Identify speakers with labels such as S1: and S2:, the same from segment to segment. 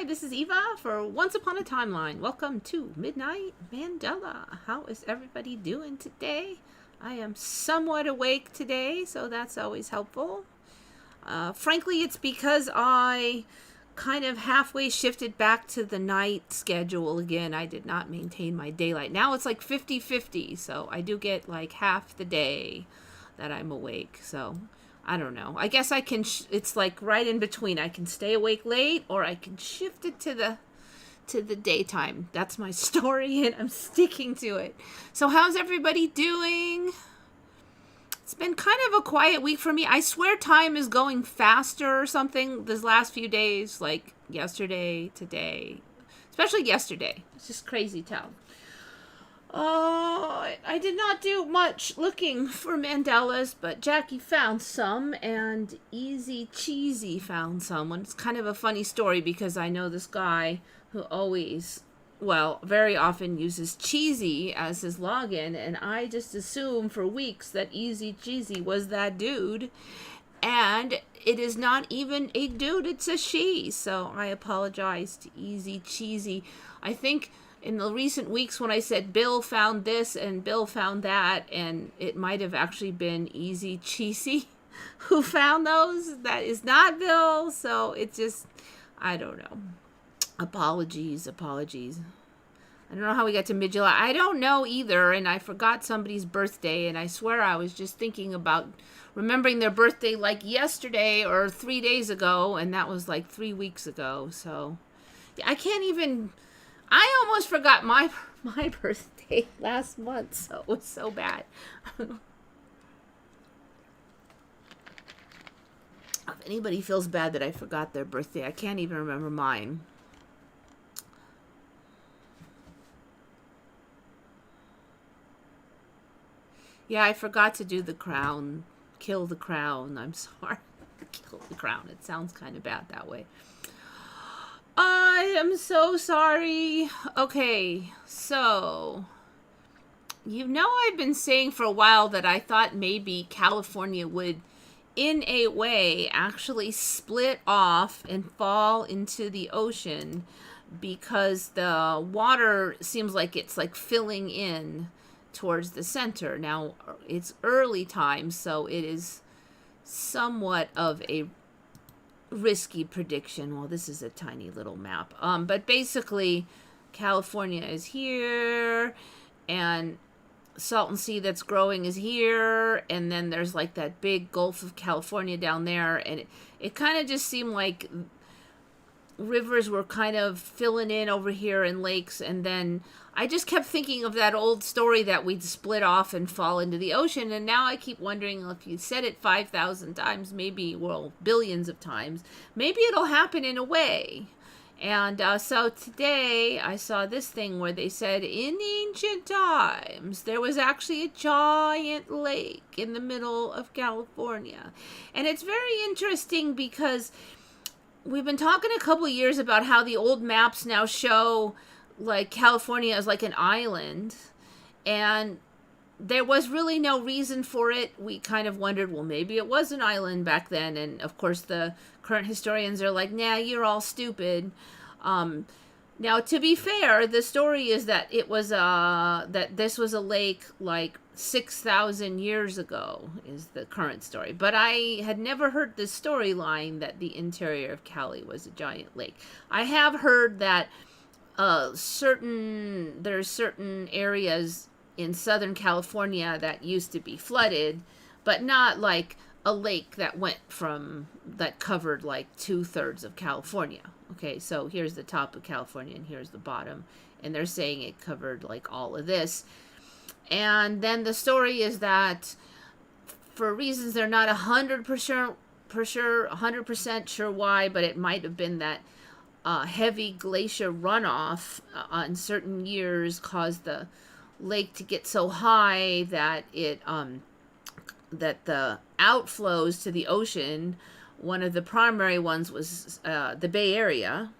S1: Hi, this is Eva for Once Upon a Timeline. Welcome to Midnight Mandela. How is everybody doing today? I am somewhat awake today, so that's always helpful. Frankly, it's because I kind of halfway shifted back to the night schedule again. I did not maintain my daylight. Now it's like 50-50, so I do get like half the day that I'm awake, so I don't know. I guess I can, it's like right in between. I can stay awake late or I can shift it to the daytime. That's my story and I'm sticking to it. So how's everybody doing? It's been kind of a quiet week for me. I swear time is going faster or something these last few days, like yesterday, today, especially yesterday. It's just crazy town. I did not do much looking for Mandelas, but Jackie found some, and Easy Cheesy found some. It's kind of a funny story because I know this guy who always, well, very often uses Cheesy as his login, and I just assumed for weeks that Easy Cheesy was that dude, and it is not even a dude, it's a she, so I apologize to Easy Cheesy. I think in the recent weeks when I said Bill found this and Bill found that, and it might have actually been Easy Cheesy who found those. That is not Bill, so it's just, I don't know. Apologies. I don't know how we got to mid-July. I don't know either, and I forgot somebody's birthday, and I swear I was just thinking about remembering their birthday like yesterday or 3 days ago, and that was like 3 weeks ago, so I can't even... I almost forgot my birthday last month, so it was so bad. If anybody feels bad that I forgot their birthday, I can't even remember mine. Yeah, I forgot to do the crown. Kill the crown. I'm sorry. Kill the crown. It sounds kind of bad that way. I am so sorry. Okay, so you know I've been saying for a while that I thought maybe California would, in a way, actually split off and fall into the ocean because the water seems like it's like filling in towards the center. Now, it's early time, so it is somewhat of a risky prediction. Well, this is a tiny little map. But basically, California is here, and Salton Sea that's growing is here, and then there's like that big Gulf of California down there, and it kind of just seemed like rivers were kind of filling in over here and lakes, and then I just kept thinking of that old story that we'd split off and fall into the ocean, and now I keep wondering if you said it 5,000 times, maybe, well, billions of times, maybe it'll happen in a way. And so today I saw this thing where they said in ancient times there was actually a giant lake in the middle of California. And it's very interesting because we've been talking a couple of years about how the old maps now show like California as like an island, and there was really no reason for it. We kind of wondered, well, maybe it was an island back then, and of course the current historians are like, nah, you're all stupid. Now, to be fair, the story is that it was that this was a lake like 6,000 years ago is the current story. But I had never heard the storyline that the interior of Cali was a giant lake. I have heard that there's certain areas in Southern California that used to be flooded, but not like a lake that covered like 2/3 of California. Okay, so here's the top of California and here's the bottom, and they're saying it covered like all of this. And then the story is that for reasons they're not 100% sure why, but it might have been that heavy glacier runoff on certain years caused the lake to get so high that that the outflows to the ocean, one of the primary ones was the Bay Area,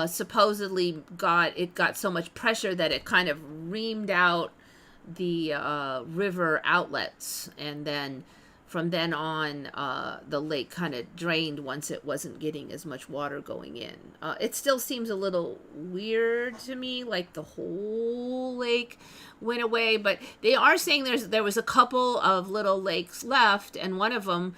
S1: supposedly got so much pressure that it kind of reamed out the river outlets, and then from then on, the lake kind of drained once it wasn't getting as much water going in. It still seems a little weird to me, like the whole lake went away, but they are saying there was a couple of little lakes left, and one of them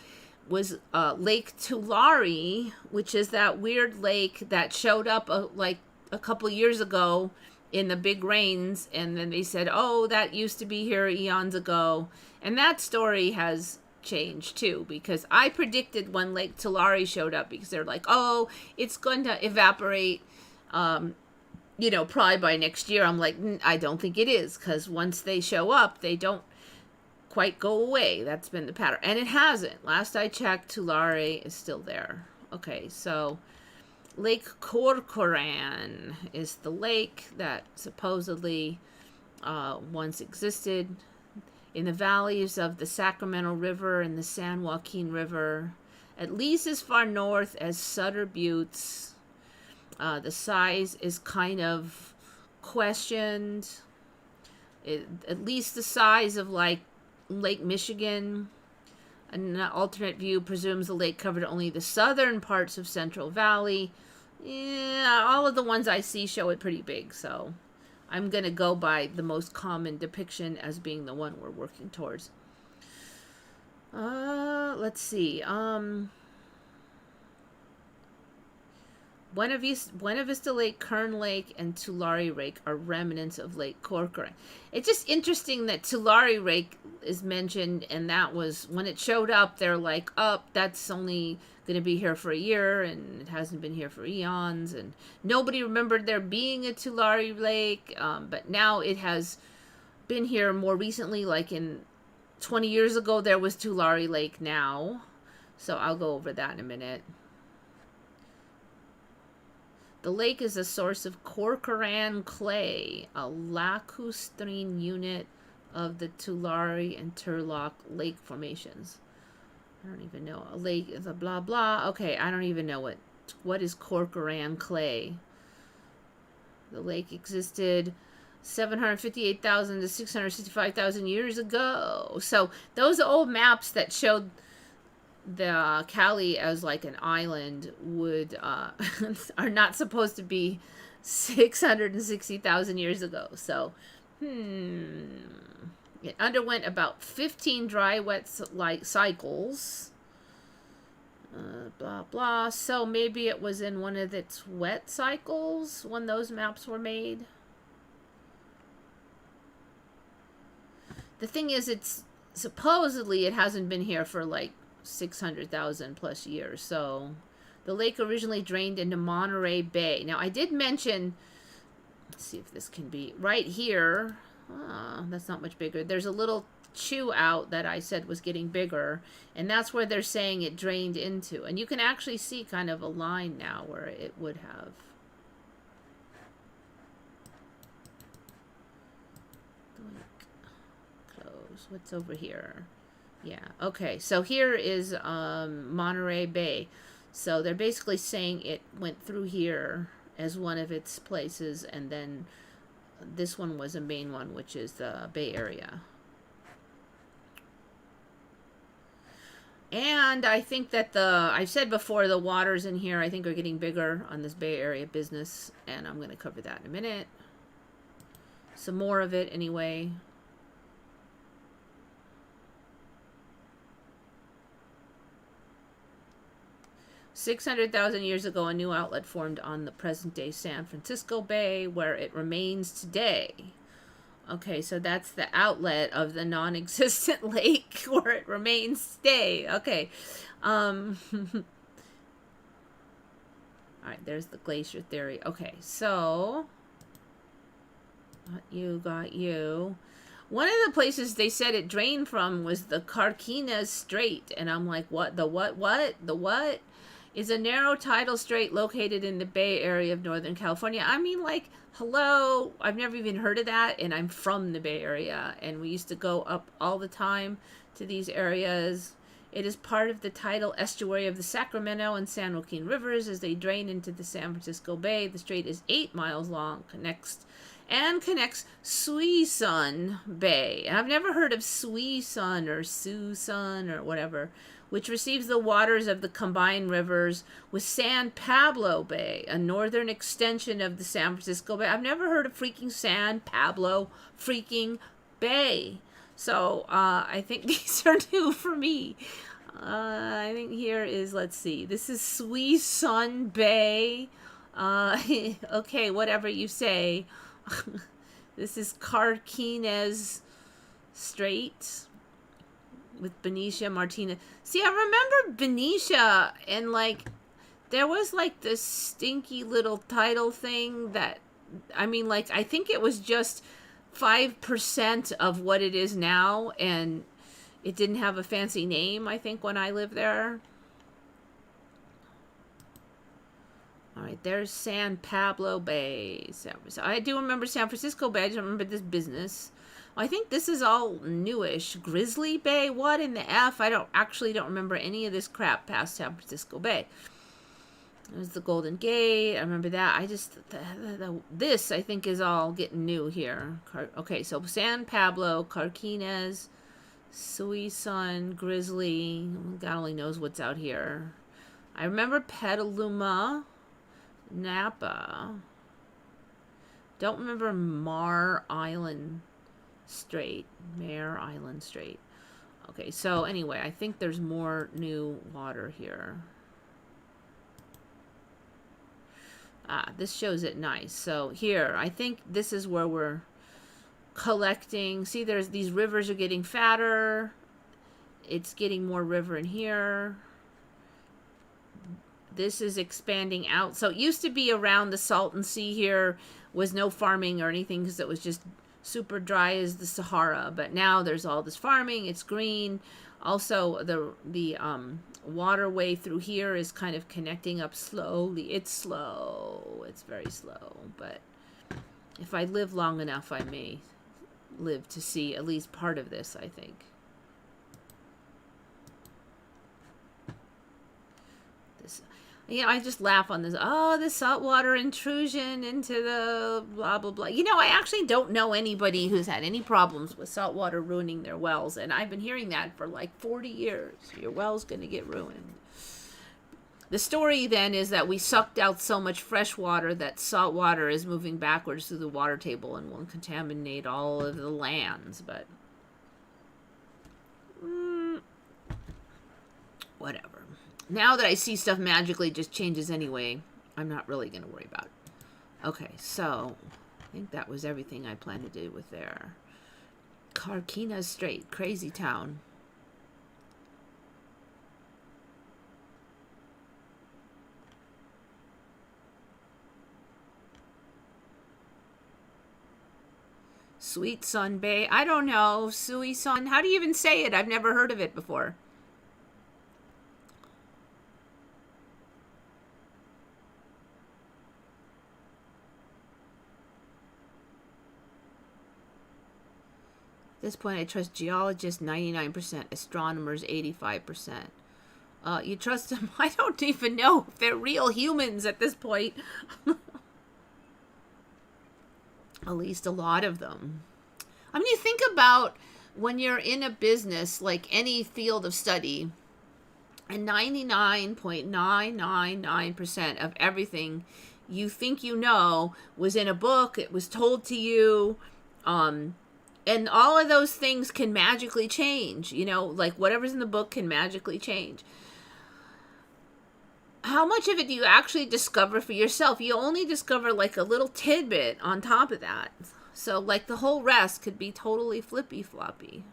S1: was Lake Tulare, which is that weird lake that showed up like a couple years ago in the big rains, and then they said, oh, that used to be here eons ago. And that story has changed too, because I predicted when Lake Tulare showed up, because they're like, oh, it's going to evaporate, probably by next year. I'm like, I don't think it is, because once they show up, they don't quite go away. That's been the pattern, and it hasn't. Last I checked, Tulare is still there. Okay, so Lake Corcoran is the lake that supposedly once existed in the valleys of the Sacramento River and the San Joaquin River, at least as far north as Sutter Buttes. The size is kind of questioned. At least the size of like Lake Michigan. An alternate view presumes the lake covered only the southern parts of Central Valley. Yeah, all of the ones I see show it pretty big, so I'm going to go by the most common depiction as being the one we're working towards. Let's see. Buena Vista Lake, Kern Lake, and Tulare Lake are remnants of Lake Corcoran. It's just interesting that Tulare Lake is mentioned, and that was, when it showed up, they're like, oh, that's only going to be here for a year, and it hasn't been here for eons, and nobody remembered there being a Tulare Lake, but now it has been here more recently, like in 20 years ago, there was Tulare Lake now, so I'll go over that in a minute. The lake is a source of Corcoran clay, a lacustrine unit of the Tulare and Turlock lake formations. I don't even know. A lake is a blah blah. Okay, I don't even know what is Corcoran clay. The lake existed 758,000 to 665,000 years ago. So those old maps that showed the Cali as like an island would are not supposed to be 660,000 years ago. So it underwent about 15 dry wet cycles, blah blah. So maybe it was in one of its wet cycles when those maps were made. The thing is, it's supposedly it hasn't been here for like 600,000 plus years. So the lake originally drained into Monterey Bay. Now I did mention, let's see if this can be right here. That's not much bigger. There's a little chew out that I said was getting bigger, and that's where they're saying it drained into, and you can actually see kind of a line now where it would have. Close. What's over here? Yeah, okay, so here is Monterey Bay. So they're basically saying it went through here as one of its places, and then this one was a main one, which is the Bay Area. And I think that I've said before, the waters in here I think are getting bigger on this Bay Area business, and I'm going to cover that in a minute. Some more of it anyway. 600,000 years ago, a new outlet formed on the present-day San Francisco Bay, where it remains today. Okay, so that's the outlet of the non-existent lake where it remains today. Okay. All right, there's the glacier theory. Okay, so got you. One of the places they said it drained from was the Carquinez Strait, and I'm like, what? The what? The what? Is a narrow tidal strait located in the Bay Area of Northern California. I mean, like, hello, I've never even heard of that, and I'm from the Bay Area, and we used to go up all the time to these areas. It is part of the tidal estuary of the Sacramento and San Joaquin rivers as they drain into the San Francisco Bay. The strait is 8 miles long, connects and connects Suisun Bay. I've never heard of Suisun or Suisun or whatever, which receives the waters of the combined rivers with San Pablo Bay, a northern extension of the San Francisco Bay. I've never heard of freaking San Pablo freaking Bay. So I think these are new for me. I think here is, let's see, this is Suisun Bay. Okay, whatever you say. This is Carquinez Strait with Benicia Martinez. See, I remember Benicia, and like there was like this stinky little title thing that, I mean, like I think it was just 5% of what it is now, and it didn't have a fancy name, I think, when I lived there. All right, there's San Pablo Bay. I do remember San Francisco Bay. I just don't remember this business. I think this is all newish. Grizzly Bay? What in the F? I don't remember any of this crap past San Francisco Bay. There's the Golden Gate. I remember that. I just... this, I think, is all getting new here. Okay, so San Pablo, Carquinez, Suisun, Grizzly. God only knows what's out here. I remember Petaluma, Napa. Don't remember Mare Island Strait. Okay, so anyway, I think there's more new water here. This shows it nice. So here, I think this is where we're collecting. See, there's these rivers are getting fatter. It's getting more river in here. This is expanding out. So it used to be around the Salton Sea here was no farming or anything because it was just super dry as the Sahara. But now there's all this farming. It's green. Also, the waterway through here is kind of connecting up slowly. It's slow. It's very slow. But if I live long enough, I may live to see at least part of this, I think. Yeah, I just laugh on this. Oh, the saltwater intrusion into the blah, blah, blah. You know, I actually don't know anybody who's had any problems with saltwater ruining their wells. And I've been hearing that for like 40 years. Your well's going to get ruined. The story then is that we sucked out so much fresh water that salt water is moving backwards through the water table and will contaminate all of the lands. But whatever. Now that I see stuff magically just changes anyway, I'm not really going to worry about it. Okay, so I think that was everything I planned to do with there. Carquinez Strait, crazy town. Suisun Bay, I don't know. Suisun, how do you even say it? I've never heard of it before. At this point, I trust geologists 99%, astronomers 85%. You trust them? I don't even know if they're real humans at this point. At least a lot of them. I mean, you think about when you're in a business, like any field of study, and 99.999% of everything you think you know was in a book, it was told to you, and all of those things can magically change, you know, like whatever's in the book can magically change. How much of it do you actually discover for yourself? You only discover like a little tidbit on top of that. So like the whole rest could be totally flippy floppy.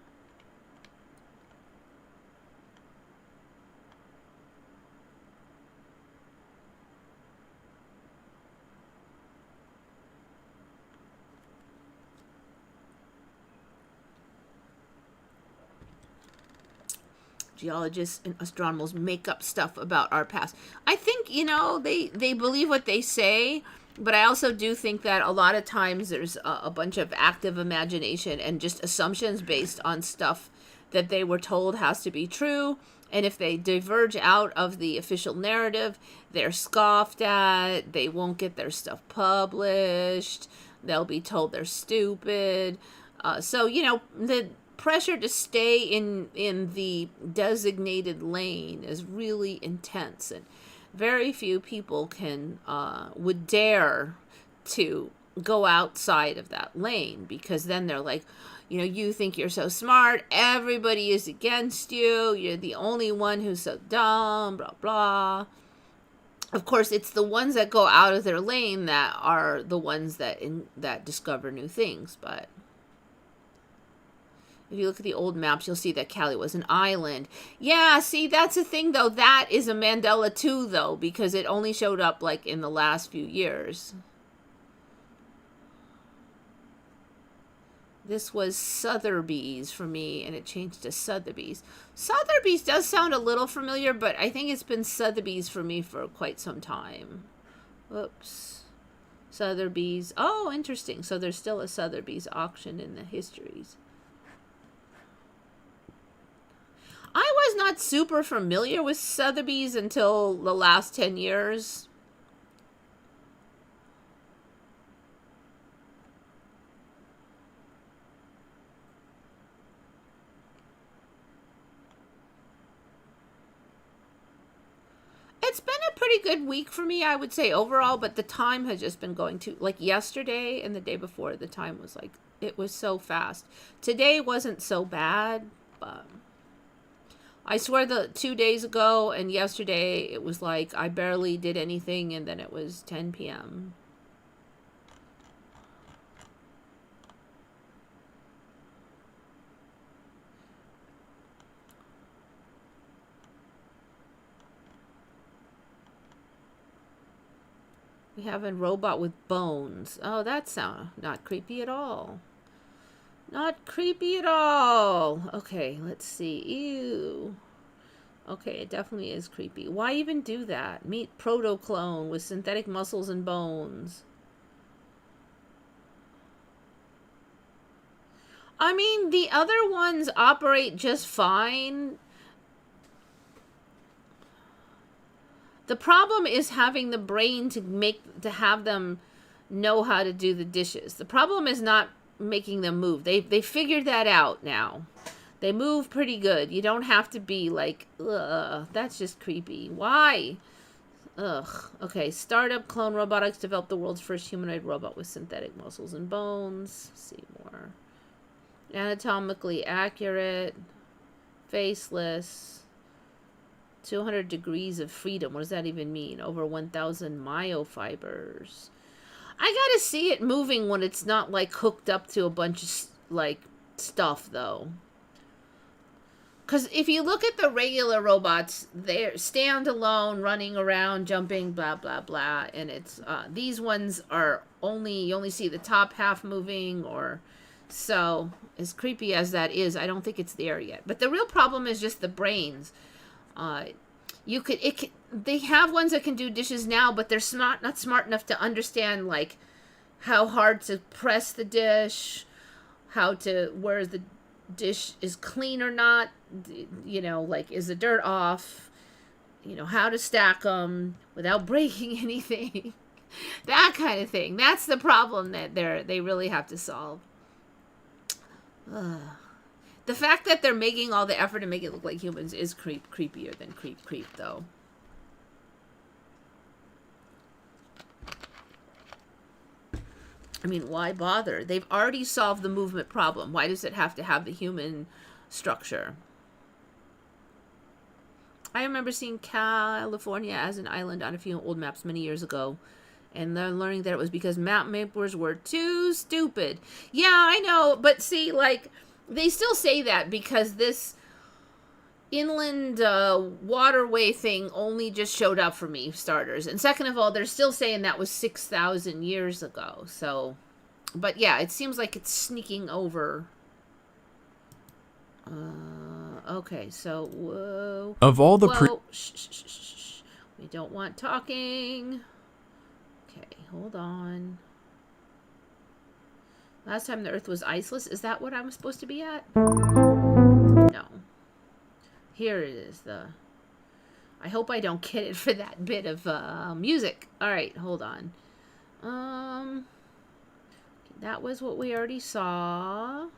S1: Geologists and astronomers make up stuff about our past. I think, you know, they believe what they say, but I also do think that a lot of times there's a bunch of active imagination and just assumptions based on stuff that they were told has to be true. And if they diverge out of the official narrative, they're scoffed at. They won't get their stuff published. They'll be told they're stupid. So, the pressure to stay in the designated lane is really intense, and very few people would dare to go outside of that lane, because then they're like, you think you're so smart, everybody is against you, you're the only one who's so dumb, blah blah. Of course, it's the ones that go out of their lane that are the ones that discover new things. But if you look at the old maps, you'll see that Cali was an island. Yeah, see, that's the thing, though. That is a Mandela too, though, because it only showed up, like, in the last few years. This was Sotheby's for me, and it changed to Sotheby's. Sotheby's does sound a little familiar, but I think it's been Sotheby's for me for quite some time. Whoops. Sotheby's. Oh, interesting. So there's still a Sotheby's auction in the histories. I was not super familiar with Sotheby's until the last 10 years. It's been a pretty good week for me, I would say, overall, but the time has just been going to, like, yesterday and the day before, the time was like, it was so fast. Today wasn't so bad, but I swear the 2 days ago and yesterday, it was like I barely did anything, and then it was 10 p.m. We have a robot with bones. Oh, that sounds not creepy at all. Not creepy at all. Okay, let's see. Ew. Okay, it definitely is creepy. Why even do that? Meet proto-clone with synthetic muscles and bones. I mean, the other ones operate just fine. The problem is having the brain to have them know how to do the dishes. The problem is not making them move. They figured that out now. They move pretty good. You don't have to be like, ugh, that's just creepy. Why? Ugh. Okay, startup clone robotics developed the world's first humanoid robot with synthetic muscles and bones. Let's see more. Anatomically accurate. Faceless. 200 degrees of freedom. What does that even mean? Over 1,000 myofibers. I gotta see it moving when it's not, like, hooked up to a bunch of, like, stuff, though. Because if you look at the regular robots, they're standalone, running around, jumping, blah, blah, blah. And it's, these ones are you only see the top half moving, or... So, as creepy as that is, I don't think it's there yet. But the real problem is just the brains. They have ones that can do dishes now, but they're not smart enough to understand, like, how hard to press the dish, where the dish is clean or not, like, is the dirt off, how to stack them without breaking anything, that kind of thing. That's the problem that they really have to solve. The fact that they're making all the effort to make it look like humans is creepier than creep, though. I mean, why bother? They've already solved the movement problem. Why does it have to have the human structure? I remember seeing California as an island on a few old maps many years ago, and then learning that it was because map makers were too stupid. Yeah, I know, but see, like... They still say that because this inland waterway thing only just showed up for me, starters. And second of all, they're still saying that was 6,000 years ago. So, but yeah, it seems like it's sneaking over. Okay, so, whoa.
S2: Of all the
S1: Shh. We don't want talking. Okay, hold on. Last time the Earth was iceless. Is that what I'm supposed to be at? No. Here it is. I hope I don't get it for that bit of music. All right, hold on. That was what we already saw.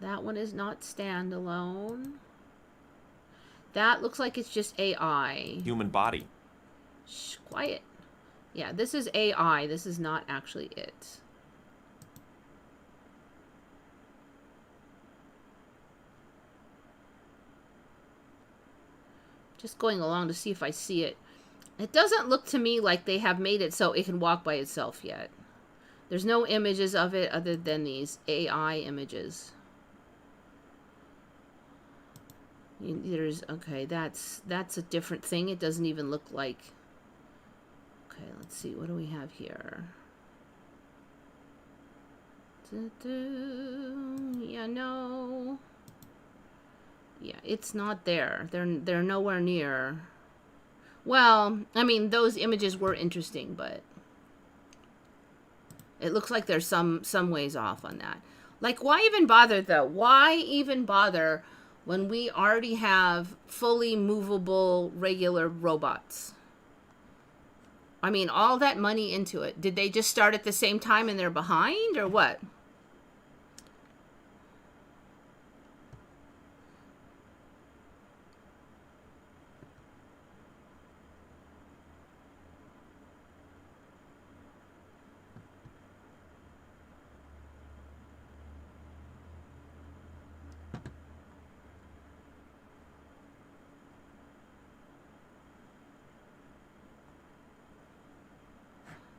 S1: That one is not standalone. That looks like it's just AI.
S2: Human body.
S1: Shh, quiet. Yeah, this is AI. This is not actually it. Just going along to see if I see it. It doesn't look to me like they have made it so it can walk by itself yet. There's no images of it other than these AI images. There's, okay, that's a different thing. It doesn't even look like. Okay, let's see. What do we have here? Yeah, no. Yeah, it's not there. They're nowhere near. Well, I mean, those images were interesting, but it looks like there's some ways off on that. Like, why even bother, though? Why even bother when we already have fully movable, regular robots? I mean, all that money into it. Did they just start at the same time and they're behind, or what?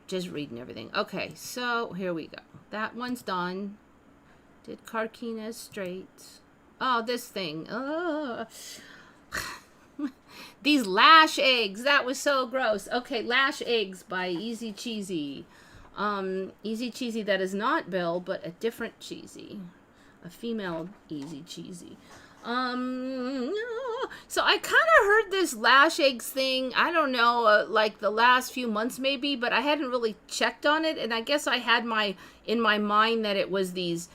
S1: Just reading everything. Okay, so here we go. That one's done. Did Carquinez straight. Oh, this thing. These Lash eggs. That was so gross. Okay, Lash eggs by Easy Cheesy. Easy Cheesy that is not Bill, but a different Cheesy. A female Easy Cheesy. So I kind of heard this Lash eggs thing, I don't know, like the last few months maybe, but I hadn't really checked on it, and I guess I had in my mind that it was these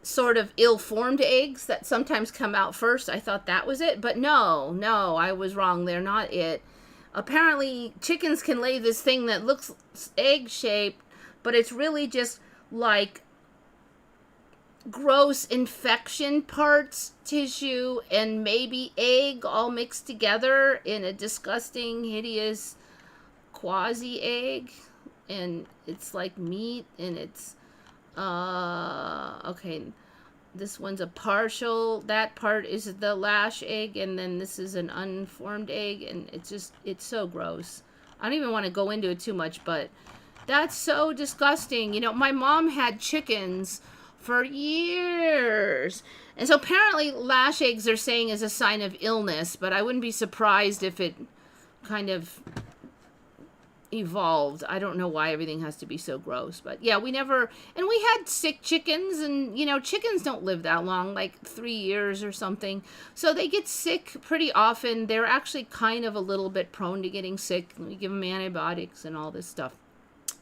S1: sort of ill-formed eggs that sometimes come out first. I thought that was it, but no, I was wrong. They're not it. Apparently, chickens can lay this thing that looks egg-shaped, but it's really just like gross infection parts, tissue, and maybe egg all mixed together in a disgusting, hideous quasi-egg. And it's like meat, and it's okay, this one's a partial, that part is the Lash egg, and then this is an unformed egg, and it's so gross. I don't even want to go into it too much, but that's so disgusting. You know, my mom had chickens for years, and so apparently Lash eggs are saying is a sign of illness, but I wouldn't be surprised if it kind of evolved. I don't know why everything has to be so gross, but yeah, we had sick chickens, and you know, chickens don't live that long, like 3 years or something, so they get sick pretty often. They're actually kind of a little bit prone to getting sick. We give them antibiotics and all this stuff,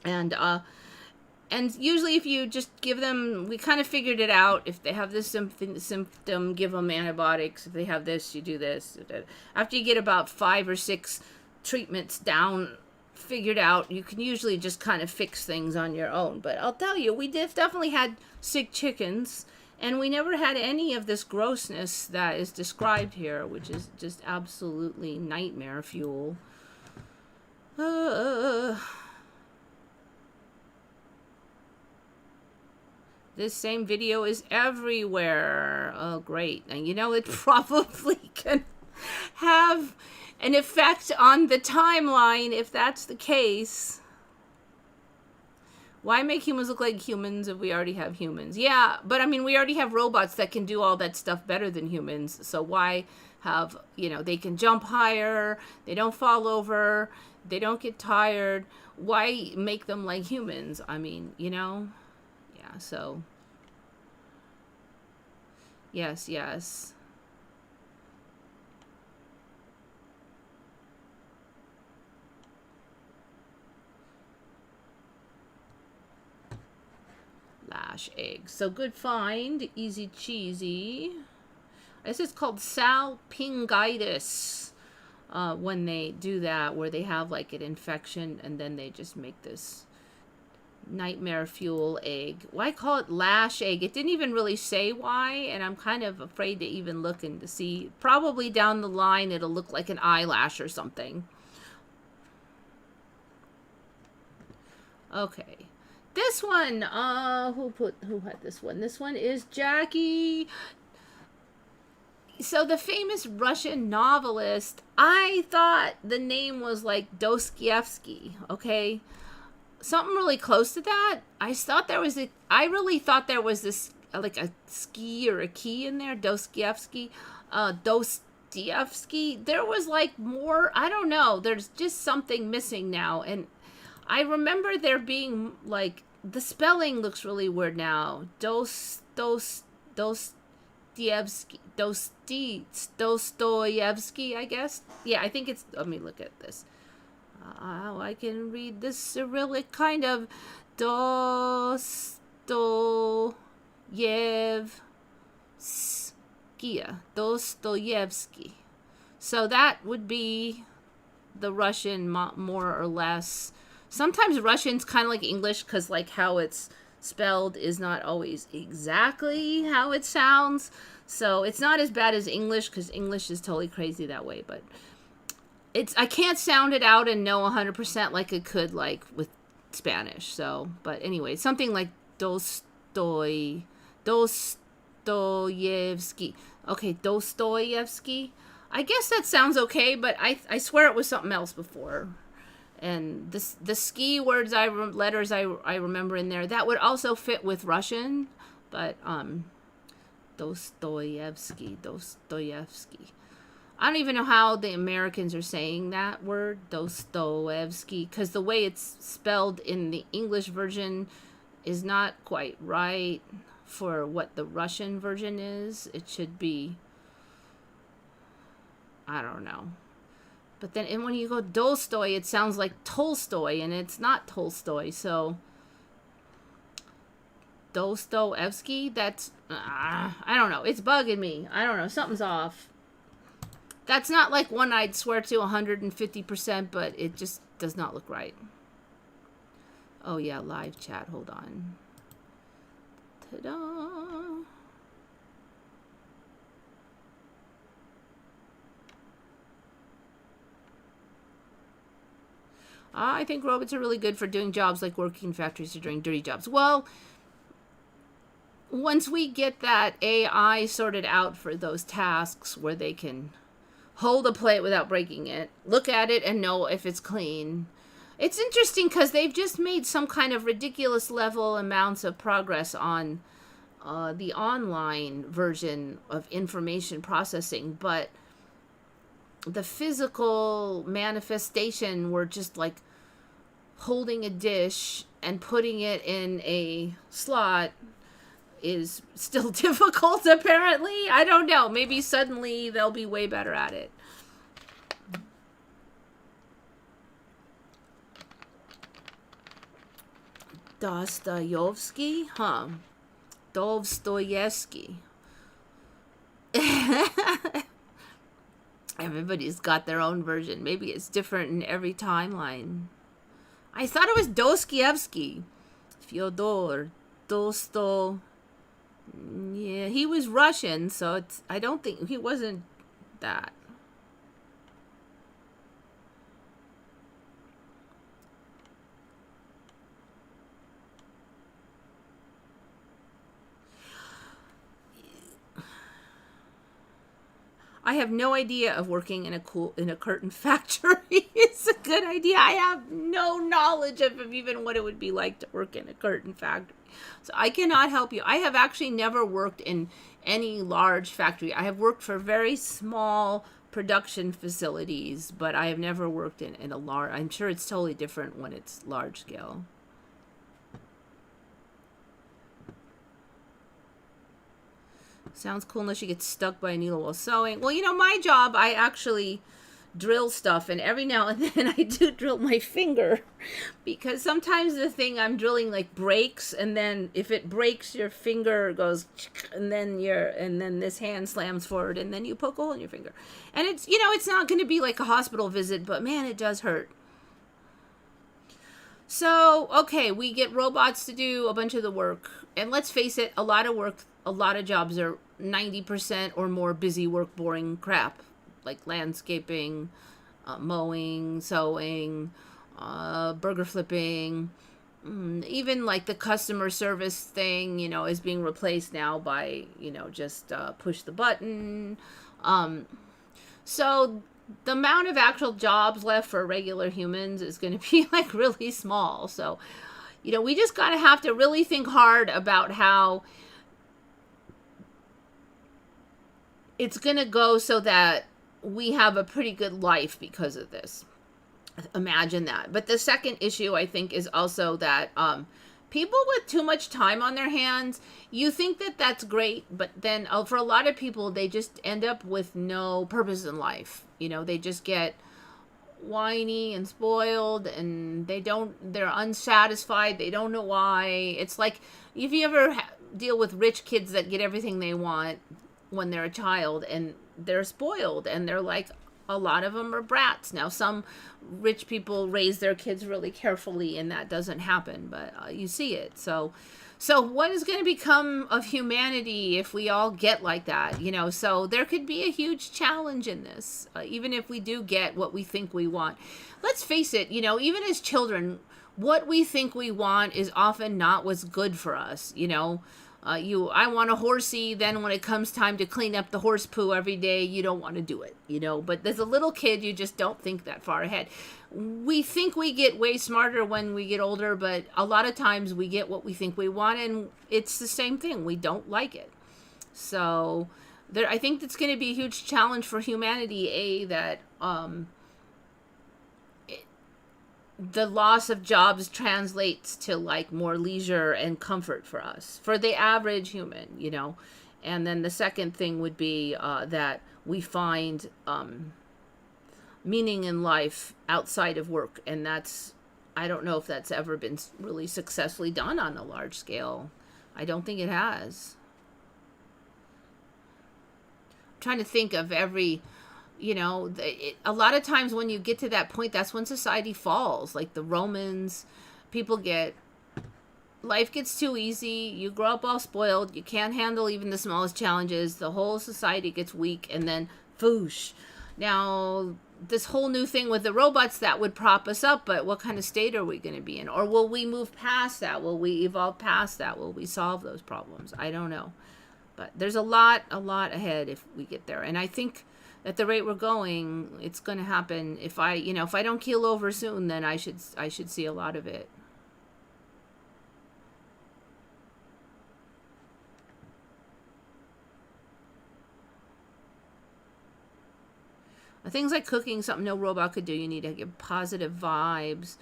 S1: and usually if you just give them, we kind of figured it out. If they have this symptom, give them antibiotics. If they have this, you do this. After you get about 5 or 6 treatments down, figured out, you can usually just kind of fix things on your own. But I'll tell you, we definitely had sick chickens, and we never had any of this grossness that is described here, which is just absolutely nightmare fuel. This same video is everywhere. Oh, great. And you know, it probably can have an effect on the timeline if that's the case. Why make humans look like humans if we already have humans? Yeah, but I mean, we already have robots that can do all that stuff better than humans. So why have, you know, they can jump higher, they don't fall over, they don't get tired. Why make them like humans? I mean, you know? Yeah, so yes. Lash eggs. So good find, Easy Cheesy. This is called salpingitis. When they do that, where they have like an infection and then they just make this Nightmare fuel egg. Why call it Lash egg? It didn't even really say why, and I'm kind of afraid to even look and to see. Probably down the line it'll look like an eyelash or something. Okay. This one, who had this one? This one is Jackie. So the famous Russian novelist, I thought the name was like Dostoevsky, okay? Something really close to that. I really thought there was this like a ski or a key in there, Dostoevsky. Dostoevsky. There was like more, I don't know. There's just something missing now. And I remember there being like, the spelling looks really weird now. Dostoevsky, I guess. Yeah, I think it's, let me look at this. I can read this Cyrillic kind of. Dostoevsky. So that would be the Russian, more or less. Sometimes Russian's kind of like English, because like how it's spelled is not always exactly how it sounds. So it's not as bad as English, because English is totally crazy that way. But I can't sound it out and know 100% like it could like with Spanish. So, but anyway, something like Dostoevsky. Okay, Dostoevsky. I guess that sounds okay, but I swear it was something else before. And the ski words letters I remember in there, that would also fit with Russian, but Dostoevsky. I don't even know how the Americans are saying that word, Dostoevsky, because the way it's spelled in the English version is not quite right for what the Russian version is. It should be, I don't know. But then, and when you go Tolstoy, it sounds like Tolstoy, and it's not Tolstoy. So, Dostoevsky, that's, I don't know. It's bugging me. I don't know. Something's off. That's not like one I'd swear to 150%, but it just does not look right. Oh, yeah, live chat. Hold on. Ta-da! I think robots are really good for doing jobs like working in factories or doing dirty jobs. Well, once we get that AI sorted out for those tasks where they can hold a plate without breaking it, look at it and know if it's clean. It's interesting because they've just made some kind of ridiculous level amounts of progress on the online version of information processing, but the physical manifestation, were just like holding a dish and putting it in a slot, is still difficult, apparently. I don't know. Maybe suddenly they'll be way better at it. Dostoevsky? Huh. Dostoevsky. Everybody's got their own version. Maybe it's different in every timeline. I thought it was Dostoevsky. Fyodor Dosto. Yeah, he was Russian, so I don't think he wasn't that. I have no idea of working in a curtain factory. It's a good idea. I have no knowledge of even what it would be like to work in a curtain factory. So I cannot help you. I have actually never worked in any large factory. I have worked for very small production facilities, but I have never worked in a large. I'm sure it's totally different when it's large scale. Sounds cool unless you get stuck by a needle while sewing. Well, my job, I actually drill stuff, and every now and then I do drill my finger, because sometimes the thing I'm drilling like breaks, and then if it breaks, your finger goes, and then this hand slams forward, and then you poke a hole in your finger. And it's not going to be like a hospital visit, but man, it does hurt. So, okay, we get robots to do a bunch of the work. And let's face it, a lot of work, a lot of jobs are 90% or more busy work, boring crap, like landscaping, mowing, sewing, burger flipping. Even like the customer service thing, is being replaced now by, just push the button. So the amount of actual jobs left for regular humans is going to be like really small. So, we just got to have to really think hard about how it's going to go so that we have a pretty good life because of this. Imagine that. But the second issue, I think, is also that people with too much time on their hands, you think that that's great, but then for a lot of people, they just end up with no purpose in life. They just get whiny and spoiled, and they're unsatisfied. They don't know why. It's like if you ever deal with rich kids that get everything they want when they're a child, and they're spoiled, and they're like, a lot of them are brats. Now, some rich people raise their kids really carefully, and that doesn't happen, but you see it. So what is going to become of humanity if we all get like that? So there could be a huge challenge in this, even if we do get what we think we want. Let's face it, even as children, what we think we want is often not what's good for us. I want a horsey, then when it comes time to clean up the horse poo every day, you don't want to do it, but as a little kid, you just don't think that far ahead. We think we get way smarter when we get older, but a lot of times we get what we think we want, and it's the same thing. We don't like it. So I think it's going to be a huge challenge for humanity, that the loss of jobs translates to like more leisure and comfort for us, for the average human, and then the second thing would be that we find meaning in life outside of work, and I don't know if that's ever been really successfully done on a large scale. I don't think it has. I'm trying to think of every a lot of times when you get to that point, that's when society falls. Like the Romans, life gets too easy. You grow up all spoiled. You can't handle even the smallest challenges. The whole society gets weak, and then foosh. Now, this whole new thing with the robots, that would prop us up, but what kind of state are we going to be in? Or will we move past that? Will we evolve past that? Will we solve those problems? I don't know. But there's a lot ahead if we get there. And I think at the rate we're going, it's going to happen. If I don't keel over soon, then I should see a lot of it. Things like cooking, something no robot could do. You need to give positive vibes.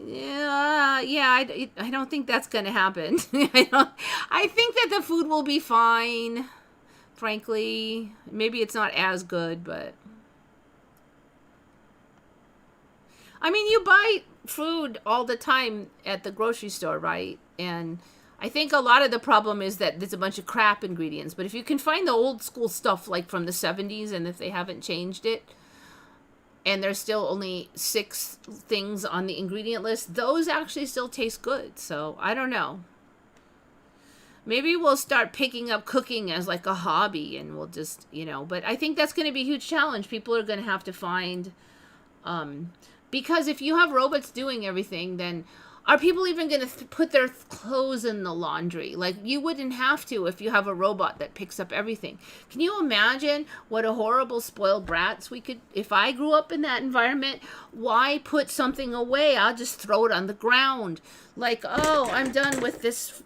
S1: Yeah, I don't think that's going to happen. I think that the food will be fine. Frankly, maybe it's not as good, but I mean, you buy food all the time at the grocery store, right? And I think a lot of the problem is that there's a bunch of crap ingredients, but if you can find the old school stuff like from the 70s, and if they haven't changed it, and there's still only 6 things on the ingredient list, those actually still taste good. So I don't know. Maybe we'll start picking up cooking as like a hobby, and we'll just, but I think that's going to be a huge challenge. People are going to have to find, because if you have robots doing everything, then are people even going to put their clothes in the laundry? Like, you wouldn't have to if you have a robot that picks up everything. Can you imagine what a horrible spoiled brats we could, if I grew up in that environment? Why put something away? I'll just throw it on the ground. Like, oh, I'm done with this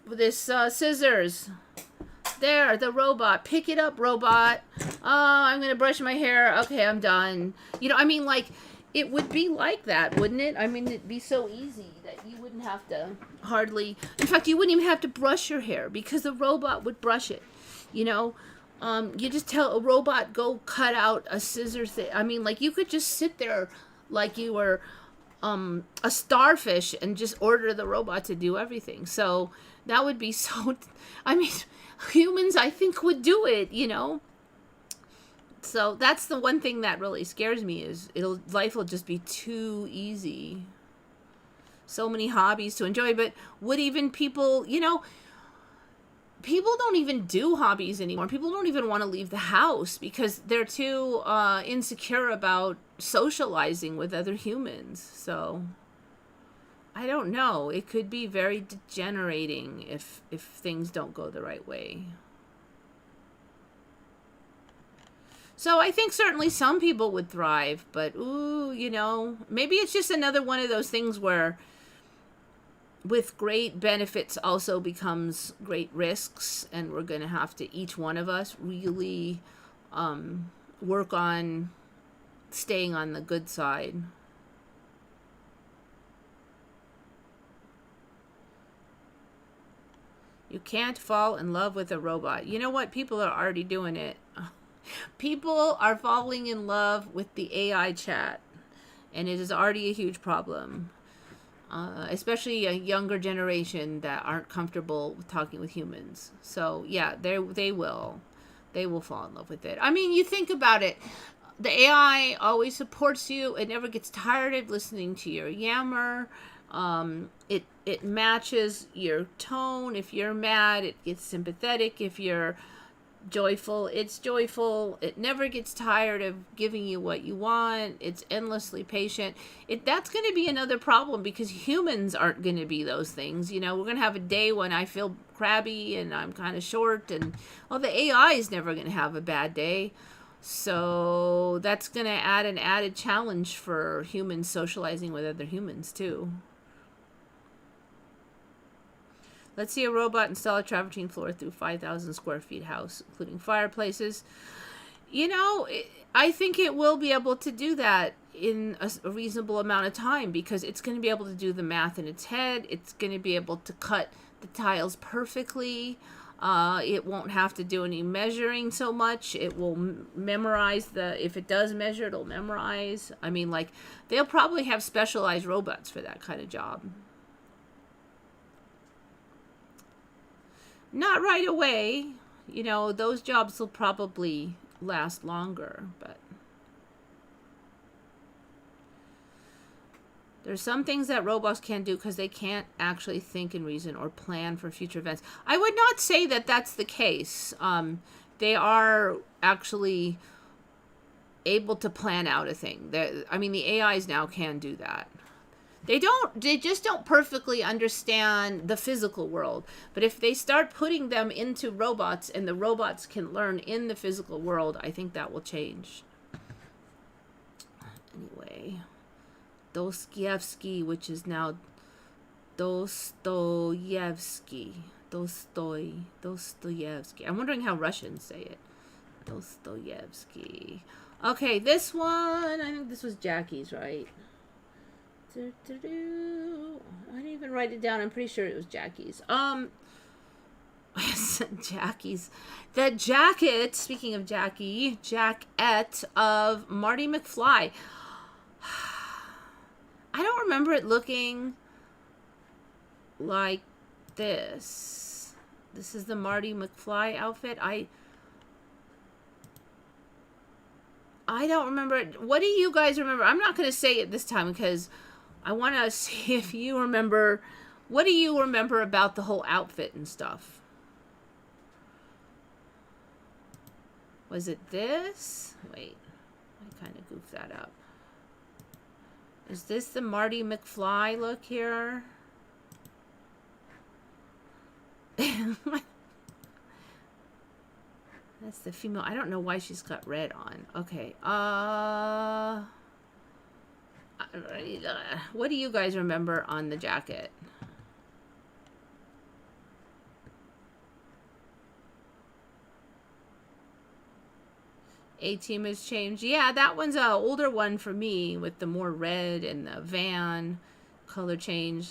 S1: scissors. There, the robot. Pick it up, robot. Oh, I'm going to brush my hair. Okay, I'm done. It would be like that, wouldn't it? I mean, it'd be so easy that you wouldn't have to in fact, you wouldn't even have to brush your hair, because the robot would brush it. You just tell a robot, go cut out a scissor thing. I mean, like, you could just sit there like you were a starfish and just order the robot to do everything. So that would be humans, I think, would do it, So that's the one thing that really scares me, is life will just be too easy. so many hobbies to enjoy. But would even people, people don't even do hobbies anymore. People don't even want to leave the house because they're too insecure about socializing with other humans. So I don't know. It could be very degenerating if things don't go the right way. So I think certainly some people would thrive, but maybe it's just another one of those things where with great benefits also becomes great risks, and we're going to have to, each one of us, really work on staying on the good side. You can't fall in love with a robot. You know what? People are already doing it. People are falling in love with the AI chat, and it is already a huge problem. Especially a younger generation that aren't comfortable with talking with humans. So yeah, they will fall in love with it. I mean, you think about it. The AI always supports you. It never gets tired of listening to your yammer. It matches your tone. If you're mad, it gets sympathetic. If you're joyful, it's joyful. It never gets tired of giving you what you want. It's endlessly patient. That's going to be another problem because humans aren't going to be those things. We're going to have a day when I feel crabby and I'm kind of short, and the AI is never going to have a bad day. So that's going to add an added challenge for humans socializing with other humans too. Let's see a robot install a travertine floor through 5,000 square feet house, including fireplaces. I think it will be able to do that in a reasonable amount of time because it's going to be able to do the math in its head. It's going to be able to cut the tiles perfectly. It won't have to do any measuring so much. It will memorize if it does measure, it'll memorize. I mean, they'll probably have specialized robots for that kind of job. Not right away. Those jobs will probably last longer, but there's some things that robots can't do because they can't actually think and reason or plan for future events. I would not say that that's the case. They are actually able to plan out a thing. The AIs now can do that. They just don't perfectly understand the physical world. But if they start putting them into robots and the robots can learn in the physical world, I think that will change. Anyway, Dostoevsky, which is now Dostoevsky. Dostoevsky. I'm wondering how Russians say it. Dostoevsky. Okay, this one, I think this was Jackie's, right? I didn't even write it down. I'm pretty sure it was Jackie's. Jackie's. The jacket, speaking of Jackie, jacket of Marty McFly. I don't remember it looking like this. This is the Marty McFly outfit. I don't remember it. What do you guys remember? I'm not going to say it this time because I want to see if you remember. What do you remember about the whole outfit and stuff? Was it this? Wait, I kind of goofed that up. Is this the Marty McFly look here? That's the female. I don't know why she's got red on. Okay. What do you guys remember on the jacket? A-Team has changed. Yeah, that one's an older one for me with the more red and the van color change.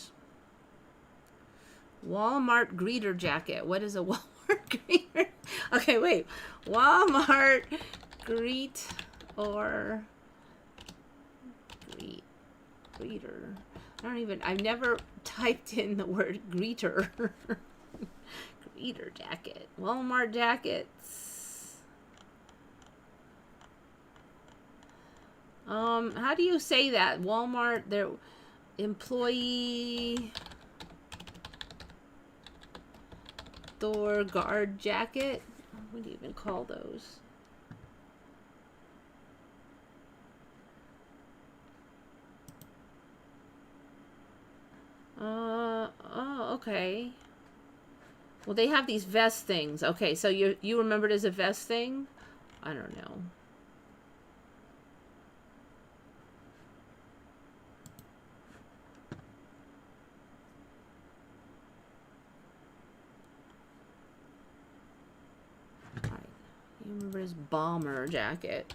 S1: Walmart greeter jacket. What is a Walmart greeter? Okay, wait. Walmart greet or greeter. I've never typed in the word greeter. Greeter jacket. Walmart jackets. How do you say that? Walmart, employee door guard jacket. What do you even call those? Oh, okay. Well, they have these vest things. Okay, so you remember it as a vest thing? I don't know. All right. You remember his bomber jacket.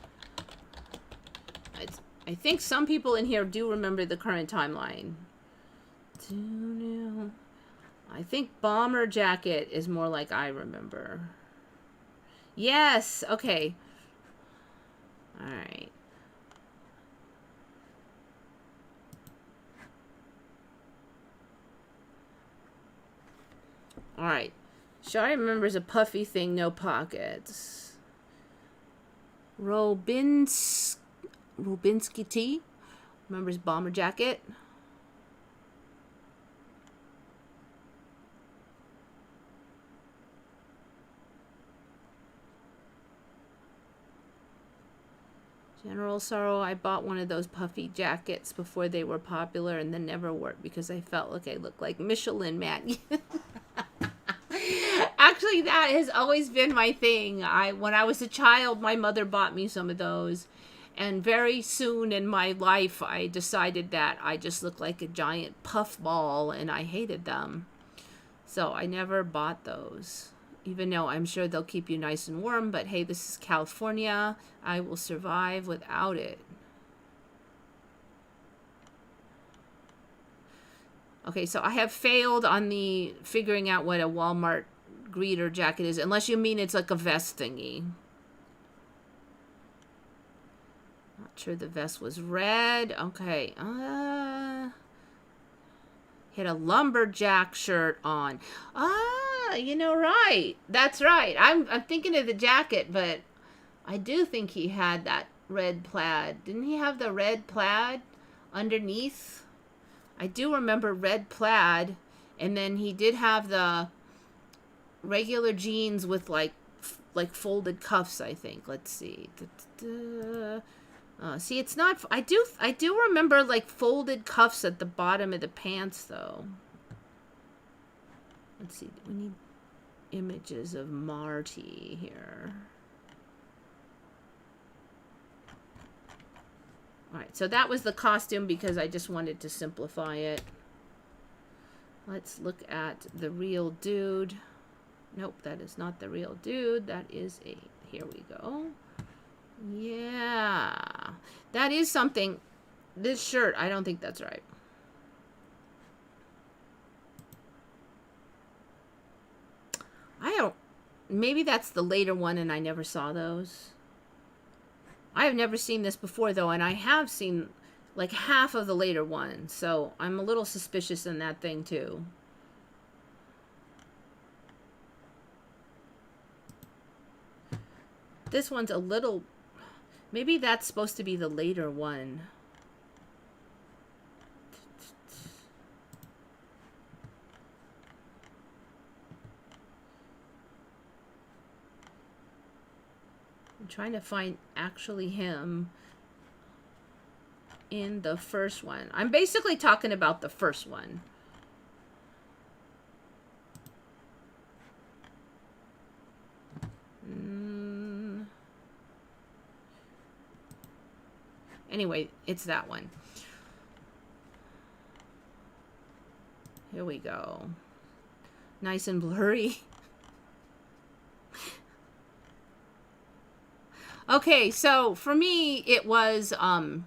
S1: I think some people in here do remember the current timeline. I think bomber jacket is more like I remember. Yes, okay. All right. All right. Shari remembers a puffy thing, no pockets. Rubinsky T remembers bomber jacket. General Sorrow, I bought one of those puffy jackets before they were popular and then never worked because I felt like I looked like Michelin Man. Actually, that has always been my thing. When I was a child, my mother bought me some of those. And very soon in my life, I decided that I just looked like a giant puff ball and I hated them. So I never bought those. Even though I'm sure they'll keep you nice and warm, but hey, this is California. I will survive without it. Okay, so I have failed on the figuring out what a Walmart greeter jacket is, unless you mean it's like a vest thingy. Not sure the vest was red. Okay. Had a lumberjack shirt on. You know, right. That's right. I'm thinking of the jacket, but I do think he had that red plaid. Didn't he have the red plaid underneath? I do remember red plaid, and then he did have the regular jeans with like folded cuffs, I think. Let's see. See, it's not. I do remember like folded cuffs at the bottom of the pants, though. Let's see. We need images of Marty here. All right, so that was the costume because I just wanted to simplify it. Let's look at the real dude. Nope, that is not the real dude. That is a. Here we go. Yeah, that is something. This shirt, I don't think that's right. I don't. Maybe that's the later one, and I never saw those. I have never seen this before, though, and I have seen like half of the later one, so I'm a little suspicious in that thing too. This one's a little. Maybe that's supposed to be the later one. I'm trying to find actually him in the first one. I'm basically talking about the first one. Anyway, it's that one. Here we go. Nice and blurry. Okay, so for me, it was, I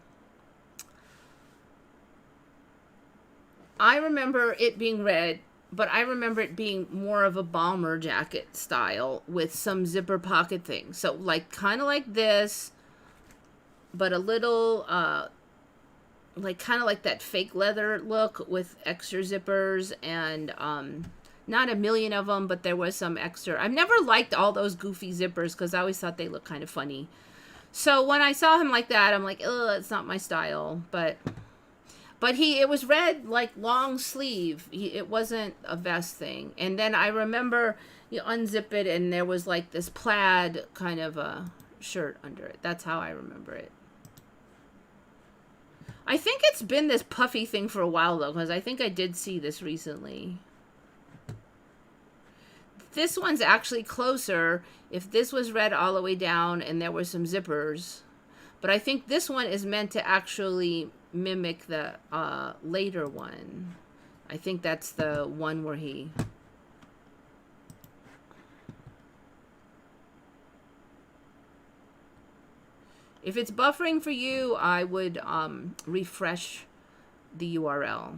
S1: remember it being red, but I remember it being more of a bomber jacket style with some zipper pocket thing. So, like, kind of like this, but a little, like, kind of like that fake leather look with extra zippers and, not a million of them, but there was some extra. I've never liked all those goofy zippers because I always thought they looked kind of funny. So when I saw him like that, I'm like, ugh, it's not my style. But But it was red, like long sleeve. It wasn't a vest thing. And then I remember you unzip it and there was like this plaid kind of a shirt under it. That's how I remember it. I think it's been this puffy thing for a while though, because I think I did see this recently. This one's actually closer if this was red all the way down and there were some zippers. But I think this one is meant to actually mimic the later one. I think that's the one where he... If it's buffering for you, I would refresh the URL.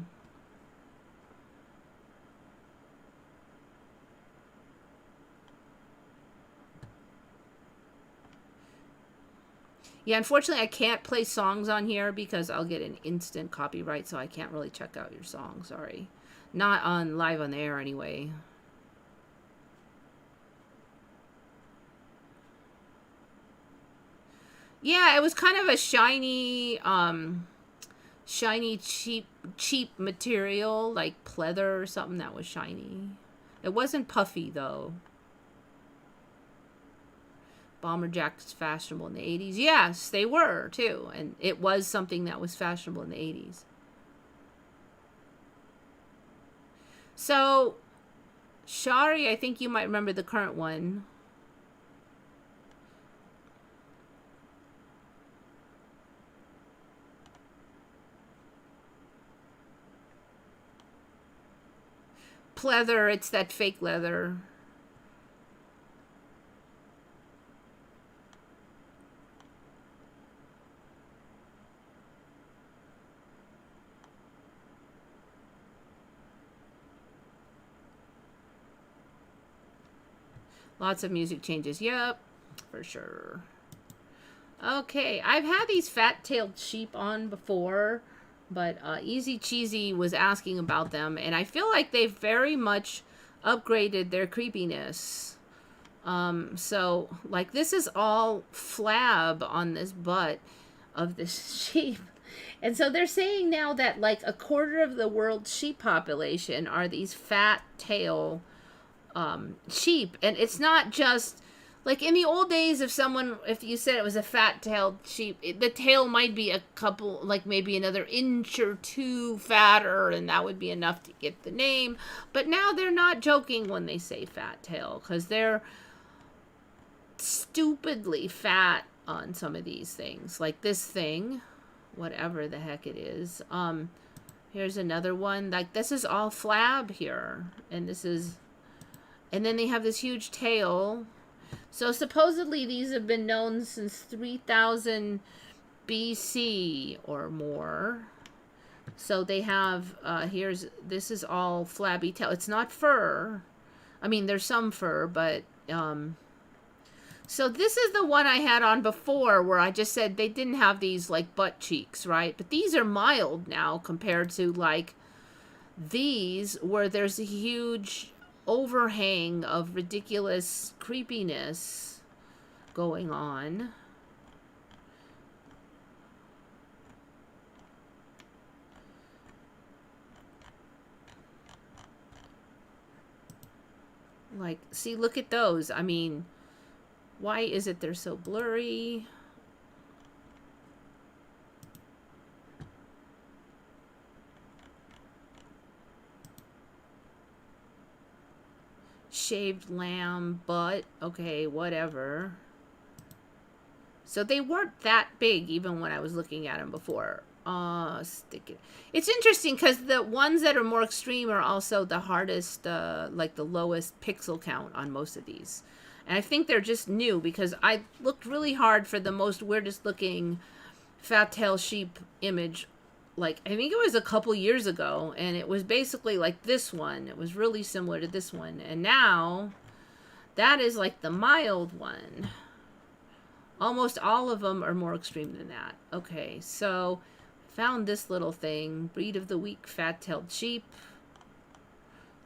S1: Yeah, unfortunately, I can't play songs on here because I'll get an instant copyright, so I can't really check out your song. Sorry. Not on live on the air, anyway. Yeah, it was kind of a shiny, cheap material, like pleather or something that was shiny. It wasn't puffy, though. Bomber jackets fashionable in the 80s. Yes, they were, too. And it was something that was fashionable in the 80s. So, Shari, I think you might remember the current one. Pleather, it's that fake leather. Lots of music changes. Yep, for sure. Okay, I've had these fat-tailed sheep on before, but Easy Cheesy was asking about them, and I feel like they've very much upgraded their creepiness. So, like, this is all flab on this butt of this sheep. And so they're saying now that, like, a quarter of the world's sheep population are these fat-tail sheep. And it's not just... Like, in the old days, if you said it was a fat-tailed sheep, the tail might be a couple, like maybe another inch or two fatter, and that would be enough to get the name. But now they're not joking when they say fat tail, because they're stupidly fat on some of these things. Like this thing, whatever the heck it is. Here's another one. Like, this is all flab here. And this is... And then they have this huge tail... So supposedly these have been known since 3000 BC or more. So they have, this is all flabby tail. It's not fur. I mean, there's some fur, but, so this is the one I had on before where I just said they didn't have these, like, butt cheeks, right? But these are mild now compared to, like, these where there's a huge... overhang of ridiculous creepiness going on. Like, see, look at those. I mean, why is it they're so blurry? Shaved lamb butt. Okay, whatever. So they weren't that big even when I was looking at them before. Stick it. It's interesting because the ones that are more extreme are also the hardest, like the lowest pixel count on most of these. And I think they're just new because I looked really hard for the most weirdest looking fat tail sheep image. Like, I think it was a couple years ago, and it was basically like this one. It was really similar to this one. And now, that is like the mild one. Almost all of them are more extreme than that. Okay, so, found this little thing. Breed of the week, fat-tailed sheep.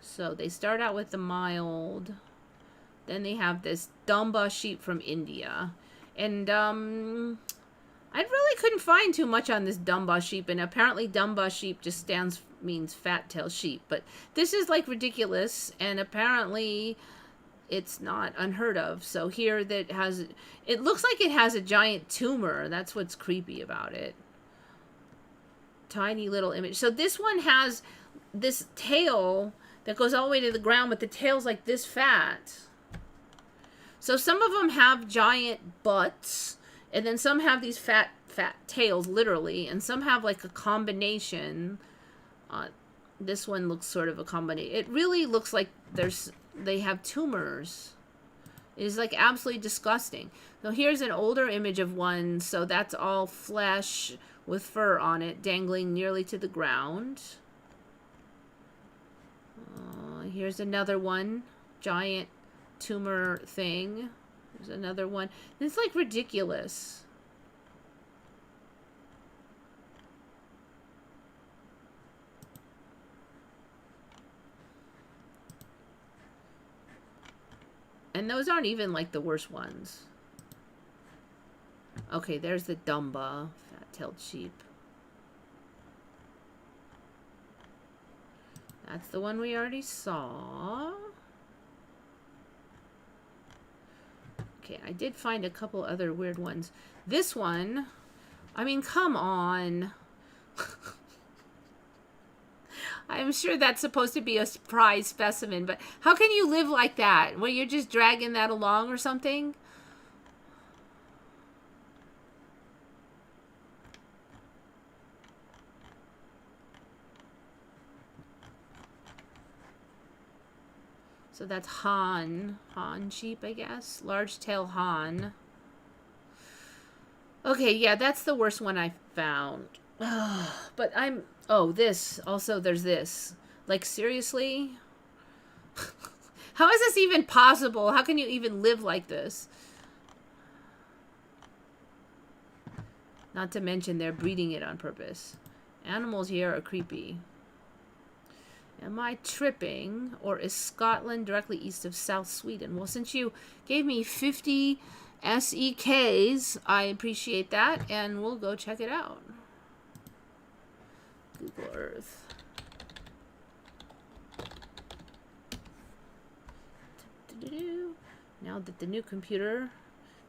S1: So, they start out with the mild. Then they have this Dumba sheep from India. And, I really couldn't find too much on this Dunbar sheep, and apparently Dunbar sheep just means fat-tailed sheep. But this is like ridiculous, and apparently it's not unheard of. So here it looks like it has a giant tumor. That's what's creepy about it. Tiny little image. So this one has this tail that goes all the way to the ground, but the tail's like this fat. So some of them have giant butts, and then some have these fat tails, literally, and some have like a combination. This one looks sort of a combination. It really looks like they have tumors. It is like absolutely disgusting. So here's an older image of one. So that's all flesh with fur on it, dangling nearly to the ground. Here's another one, giant tumor thing. There's another one. It's like ridiculous. And those aren't even like the worst ones. Okay, there's the Dumba, fat-tailed sheep. That's the one we already saw. Okay, I did find a couple other weird ones. This one, I mean, come on. I'm sure that's supposed to be a prize specimen, but how can you live like that? Well, you're just dragging that along or something? So that's Han sheep, I guess. Large tail Han. Okay, yeah, that's the worst one I found. But this. Also, there's this. Like, seriously? How is this even possible? How can you even live like this? Not to mention they're breeding it on purpose. Animals here are creepy. Am I tripping? Or is Scotland directly east of South Sweden? Well, since you gave me 50 SEKs, I appreciate that, and we'll go check it out. Google Earth. Now that the new computer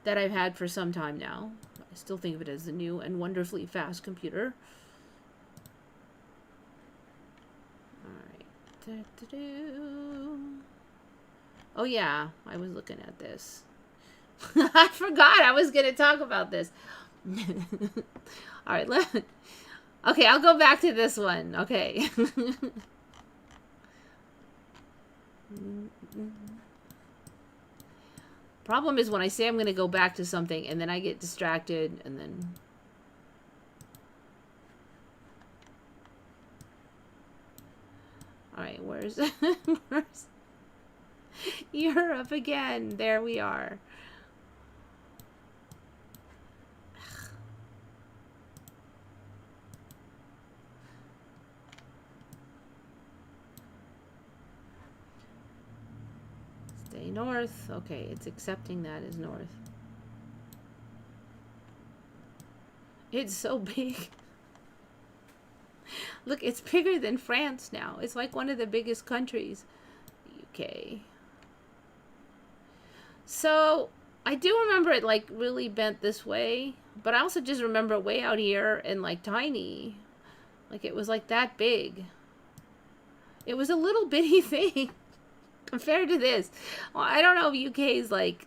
S1: that I've had for some time now, I still think of it as the new and wonderfully fast computer. Oh yeah, I was looking at this. I forgot I was going to talk about this. All right, okay, I'll go back to this one. Okay. Problem is when I say I'm going to go back to something and then I get distracted and then... All right, where's Europe again? There we are. Stay north. Okay, it's accepting that as north. It's so big. Look, it's bigger than France now. It's like one of the biggest countries. UK. So, I do remember it like really bent this way. But I also just remember it way out here and like tiny. Like it was like that big. It was a little bitty thing compared to this. Well, I don't know if UK's like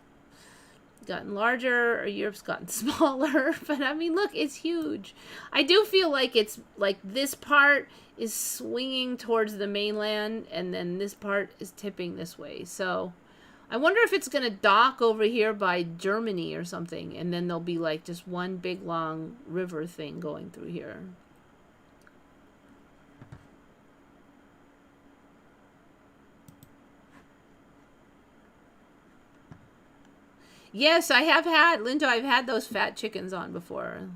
S1: gotten larger or Europe's gotten smaller, but I mean, look, it's huge. I do feel like it's like this part is swinging towards the mainland and then this part is tipping this way. So I wonder if it's going to dock over here by Germany or something, and then there'll be like just one big long river thing going through here. Yes, I have had, Linda, I've had those fat chickens on before.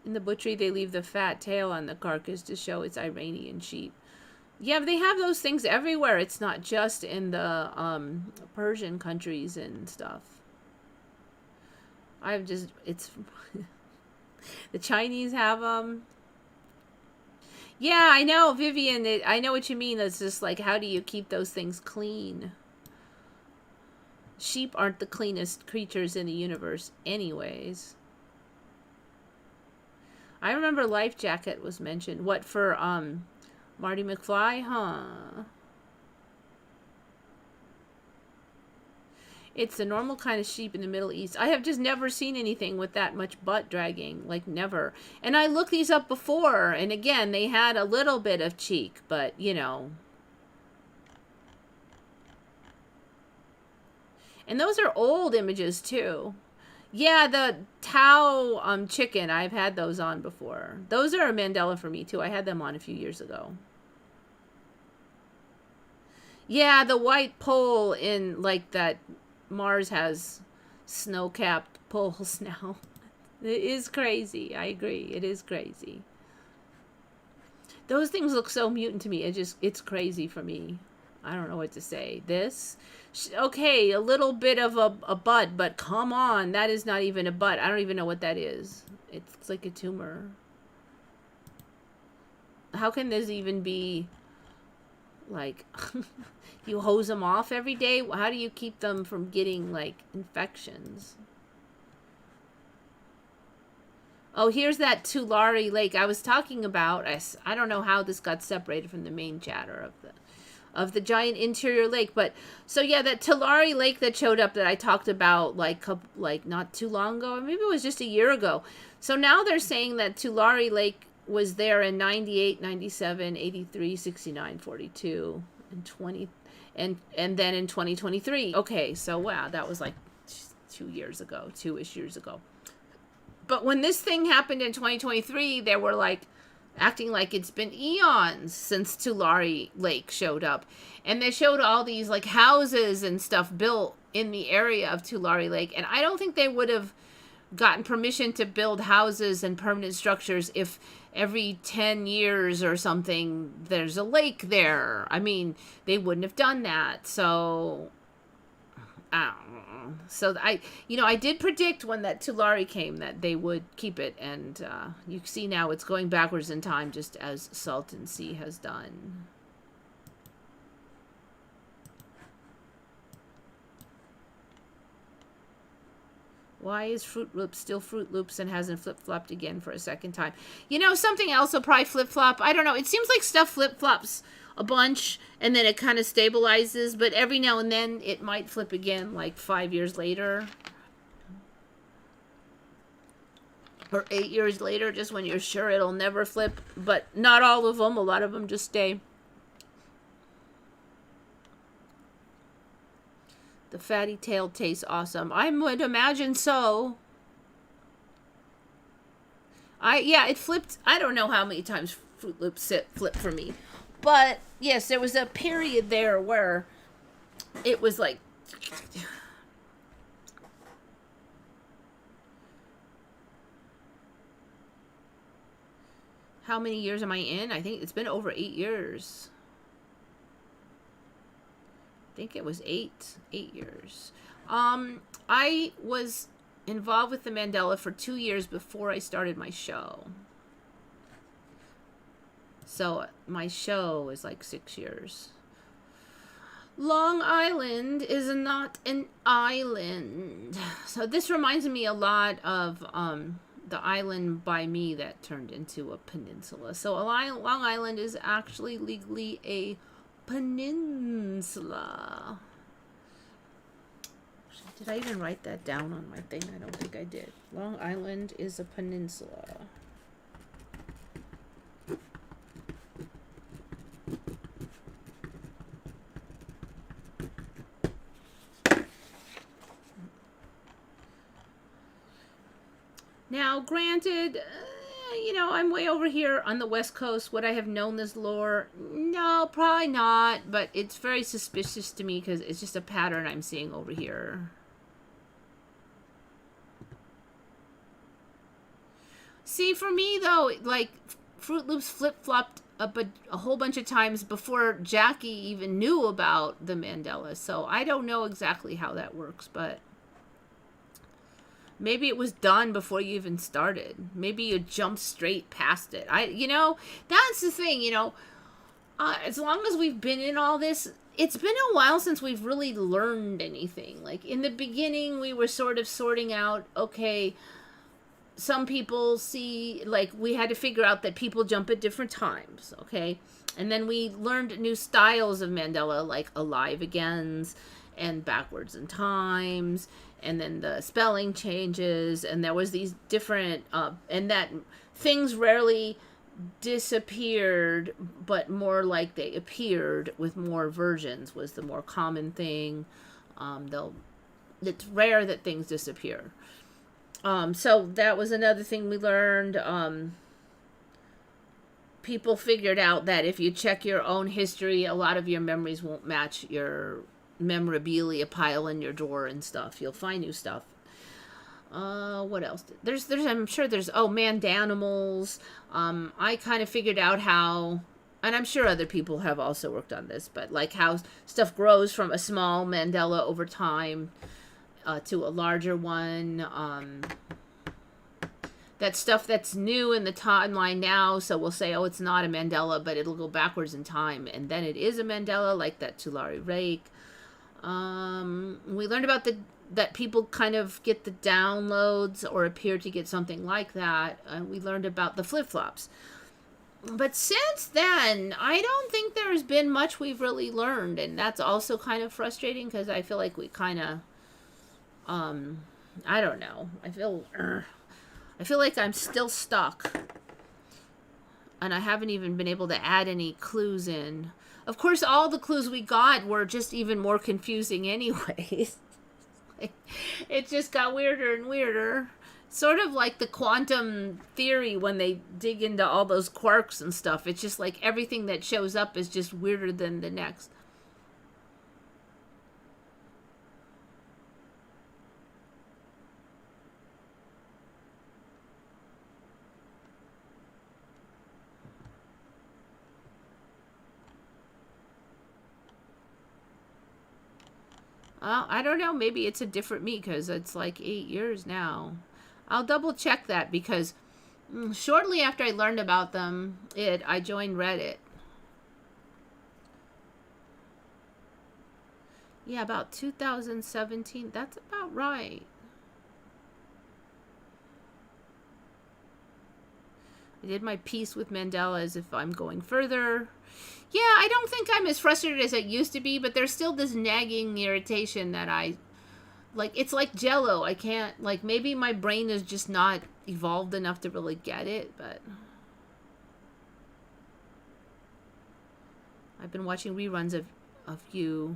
S1: In the butchery, they leave the fat tail on the carcass to show it's Iranian sheep. Yeah, they have those things everywhere. It's not just in the Persian countries and stuff. I've just, it's, the Chinese have them. Yeah, I know, Vivian, I know what you mean. It's just like, how do you keep those things clean? Sheep aren't the cleanest creatures in the universe anyways. I remember Life Jacket was mentioned. What, for Marty McFly? Huh. It's the normal kind of sheep in the Middle East. I have just never seen anything with that much butt dragging. Like, never. And I looked these up before, and again, they had a little bit of cheek, but, you know. And those are old images, too. Yeah, the Tao chicken, I've had those on before. Those are a Mandela for me, too. I had them on a few years ago. Yeah, the white pole in, like, that Mars has snow-capped poles now. It is crazy. I agree. It is crazy. Those things look so mutant to me. It's crazy for me. I don't know what to say. This, okay, a little bit of a bud, but come on, that is not even a bud. I don't even know what that is. It's like a tumor. How can this even be, like, you hose them off every day? How do you keep them from getting, like, infections? Oh, here's that Tulare Lake I was talking about. I don't know how this got separated from the main chatter of the giant interior lake, but so yeah, that Tulare Lake that showed up that I talked about like not too long ago, or maybe it was just a year ago. So now they're saying that Tulare Lake was there in 98, 97, 83, 69, 42, and 20, and then in 2023. Okay, so wow, that was like 2 years ago, 2-ish years ago. But when this thing happened in 2023, they were like acting like it's been eons since Tulare Lake showed up. And they showed all these like houses and stuff built in the area of Tulare Lake. And I don't think they would have gotten permission to build houses and permanent structures if every 10 years or something there's a lake there. I mean, they wouldn't have done that. So I don't know. So I did predict when that Tulare came that they would keep it, and you see now it's going backwards in time, just as Salton Sea has done. Why is Fruit Loops still Fruit Loops and hasn't flip-flopped again for a second time? You know, something else will probably flip-flop. I don't know. It seems like stuff flip-flops a bunch, and then it kind of stabilizes, but every now and then it might flip again, like 5 years later. Or 8 years later, just when you're sure it'll never flip. But not all of them. A lot of them just stay. The fatty tail tastes awesome. I would imagine so. It flipped. I don't know how many times Fruit Loops flipped for me. But, yes, there was a period there where it was like... How many years am I in? I think it's been over 8 years. I think it was 8 years. I was involved with the Mandela for 2 years before I started my show. So my show is like 6 years. Long Island is not an island. So this reminds me a lot of the island by me that turned into a peninsula. So Long Island is actually legally a peninsula. Did I even write that down on my thing? I don't think I did. Long Island is a peninsula. Now, granted, I'm way over here on the West Coast. Would I have known this lore? No, probably not. But it's very suspicious to me because it's just a pattern I'm seeing over here. See, for me, though, like, Fruit Loops flip-flopped a whole bunch of times before Jackie even knew about the Mandela. So I don't know exactly how that works, but... Maybe it was done before you even started. Maybe you jumped straight past it. That's the thing, as long as we've been in all this, it's been a while since we've really learned anything. Like in the beginning, we were sort of sorting out, okay, some people see, like we had to figure out that people jump at different times, okay? And then we learned new styles of Mandela, like alive agains and backwards in times, and then the spelling changes, and there was these different, and that things rarely disappeared, but more like they appeared with more versions was the more common thing. It's rare that things disappear. So that was another thing we learned. People figured out that if you check your own history, a lot of your memories won't match your memorabilia pile in your drawer and stuff. You'll find new stuff. What else? I'm sure there's, Mandanimals. I kind of figured out how, and I'm sure other people have also worked on this, but like how stuff grows from a small Mandela over time to a larger one. That stuff that's new in the timeline now, so we'll say, it's not a Mandela, but it'll go backwards in time, and then it is a Mandela, like that Tulare Lake. We learned about that people kind of get the downloads or appear to get something like that. We learned about the flip-flops. But since then, I don't think there's been much we've really learned, and that's also kind of frustrating because I feel like we kind of, I don't know. I feel like I'm still stuck, and I haven't even been able to add any clues in. Of course, all the clues we got were just even more confusing anyways. It just got weirder and weirder. Sort of like the quantum theory when they dig into all those quarks and stuff. It's just like everything that shows up is just weirder than the next. I don't know. Maybe it's a different me because it's like 8 years now. I'll double check that because shortly after I learned about them, I joined Reddit. Yeah, about 2017. That's about right. I did my piece with Mandela as if I'm going further. Yeah, I don't think I'm as frustrated as I used to be, but there's still this nagging irritation that it's like Jello. I can't, maybe my brain is just not evolved enough to really get it, but I've been watching reruns of you.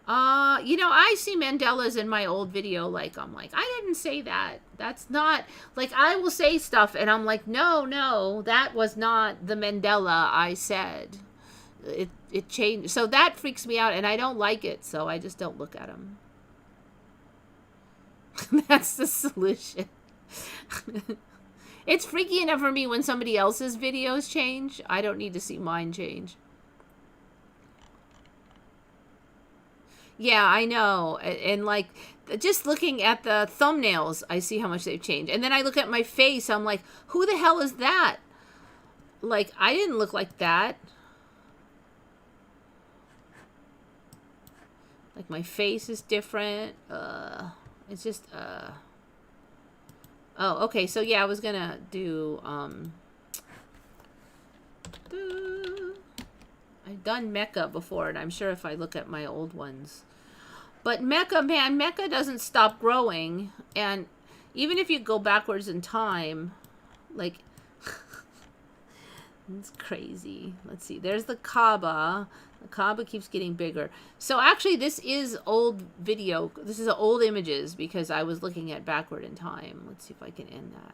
S1: I see Mandelas in my old video, I'm like, I didn't say that. That's not, I will say stuff, and I'm like, no, that was not the Mandela I said. It changed. So that freaks me out, and I don't like it, so I just don't look at them. That's the solution. It's freaky enough for me when somebody else's videos change. I don't need to see mine change. Yeah, I know. And just looking at the thumbnails, I see how much they've changed. And then I look at my face, I'm like, who the hell is that? I didn't look like that. My face is different. It's just, oh, okay. So yeah, I was gonna do, I've done Mecca before, and I'm sure if I look at my old ones. But Mecca, man, Mecca doesn't stop growing. And even if you go backwards in time, it's crazy. Let's see. There's the Kaaba. The Kaaba keeps getting bigger. So actually, this is old video. This is old images because I was looking at backward in time. Let's see if I can end that.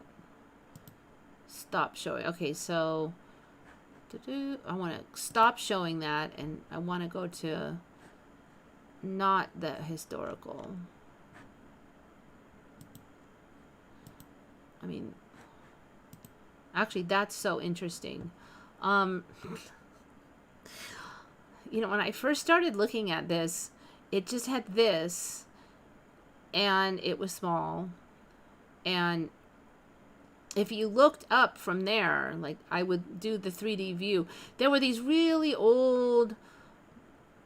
S1: Stop showing. Okay, so I want to stop showing that, and I want to go to not the historical. I mean, actually, that's so interesting. When I first started looking at this, it just had this, and it was small. And if you looked up from there, like I would do the 3D view, there were these really old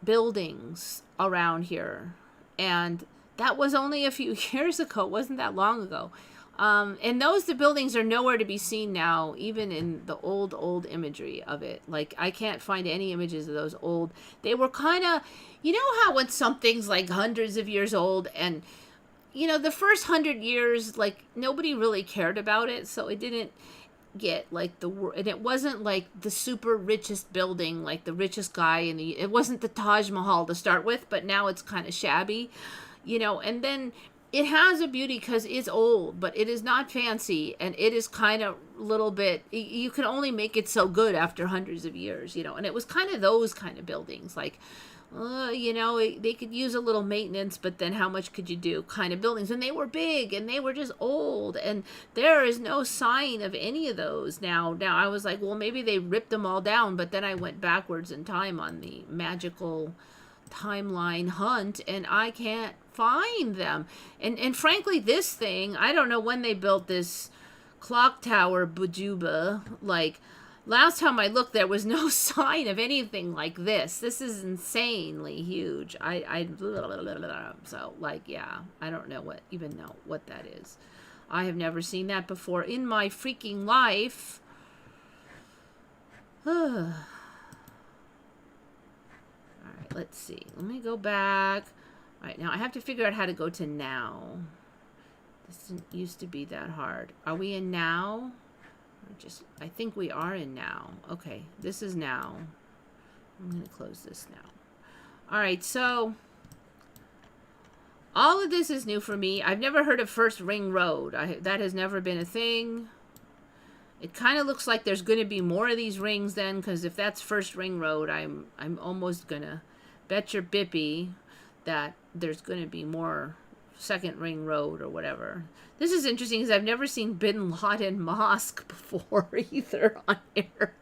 S1: buildings around here. And that was only a few years ago. It wasn't that long ago. And the buildings are nowhere to be seen now, even in the old imagery of it. Like, I can't find any images of those old. They were kind of, you know how when something's like hundreds of years old and, you know, the first 100 years, like, nobody really cared about it. So it didn't get like and it wasn't like the super richest building, like the richest guy it wasn't the Taj Mahal to start with, but now it's kind of shabby, you know. And then it has a beauty because it's old, but it is not fancy, and it is kind of a little bit, you can only make it so good after hundreds of years, you know. And it was kind of those kind of buildings, like, you know, they could use a little maintenance, but then how much could you do kind of buildings. And they were big, and they were just old, and there is no sign of any of those now. Now, I was like, well, maybe they ripped them all down, but then I went backwards in time on the magical timeline hunt, and I can't find them. And frankly, this thing, I don't know when they built this clock tower Bujuba. Like, last time I looked, there was no sign of anything like this. This is insanely huge. So, like, yeah, I don't know even know what that is. I have never seen that before in my freaking life. All right, let's see. Let me go back. All right, now I have to figure out how to go to now. This didn't used to be that hard. Are we in now? I think we are in now. Okay, this is now. I'm going to close this now. All right, so all of this is new for me. I've never heard of First Ring Road. That has never been a thing. It kind of looks like there's going to be more of these rings then, because if that's First Ring Road, I'm almost going to bet your bippy that there's going to be more Second Ring Road or whatever. This is interesting because I've never seen Bin Laden Mosque before either on here.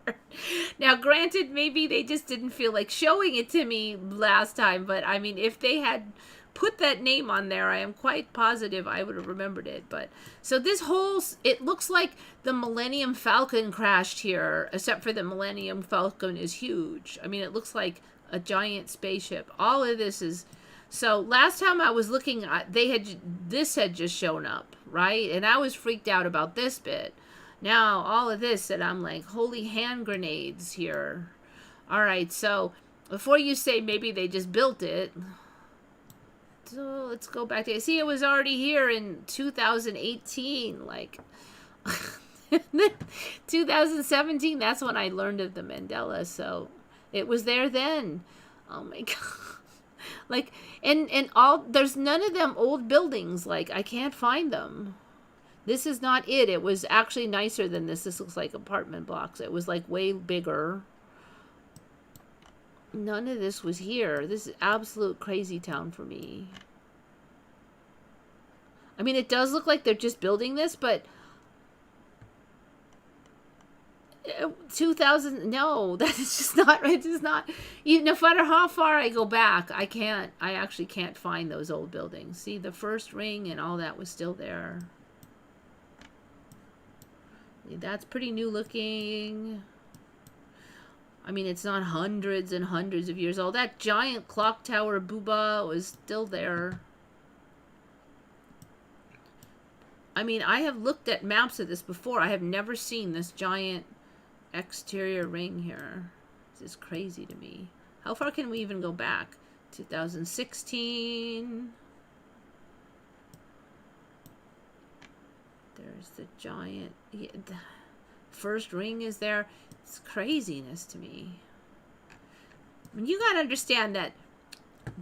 S1: Now, granted, maybe they just didn't feel like showing it to me last time, but I mean, if they had put that name on there, I am quite positive I would have remembered it. But so this whole, it looks like the Millennium Falcon crashed here, except for the Millennium Falcon is huge. I mean, it looks like a giant spaceship. All of this is, so last time I was looking, this had just shown up, right? And I was freaked out about this bit. Now all of this, and I'm like, holy hand grenades here. All right, so before you say maybe they just built it, so let's go back to, see, it was already here in 2018, like 2017, that's when I learned of the Mandela, so it was there then. Oh my God. Like, and all, there's none of them old buildings, like, I can't find them. This is not it. It was actually nicer than this. This looks like apartment blocks. It was like way bigger. None of this was here. This is absolute crazy town for me. I mean, it does look like they're just building this, but 2000, no, that is just not, it is not, even no matter how far I go back, I actually can't find those old buildings. See, the first ring and all that was still there. That's pretty new looking. I mean, it's not hundreds and hundreds of years old. That giant clock tower booba was still there. I mean, I have looked at maps of this before. I have never seen this giant exterior ring here. This is crazy to me. How far can we even go back? 2016. There's the giant, yeah, the first ring is there. It's craziness to me. I mean, you gotta understand that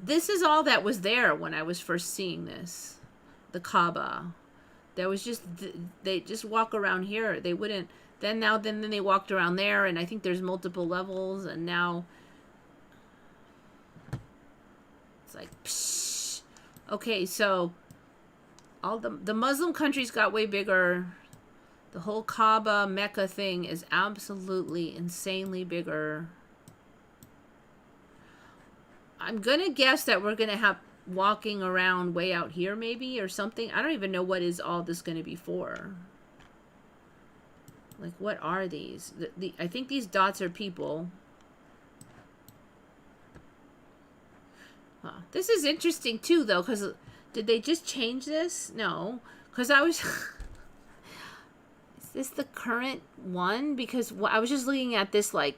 S1: this is all that was there when I was first seeing this. The Kaaba. There was just, they just walk around here. They wouldn't, then they walked around there, and I think there's multiple levels, and now it's like, psh. Okay, so all the Muslim countries got way bigger. The whole Kaaba Mecca thing is absolutely insanely bigger. I'm gonna guess that we're gonna have walking around way out here maybe or something. I don't even know what is all this going to be for. Like, what are these? I think these dots are people. Huh. This is interesting too, though, because did they just change this? No, because I was... Is this the current one? Because I was just looking at this, like,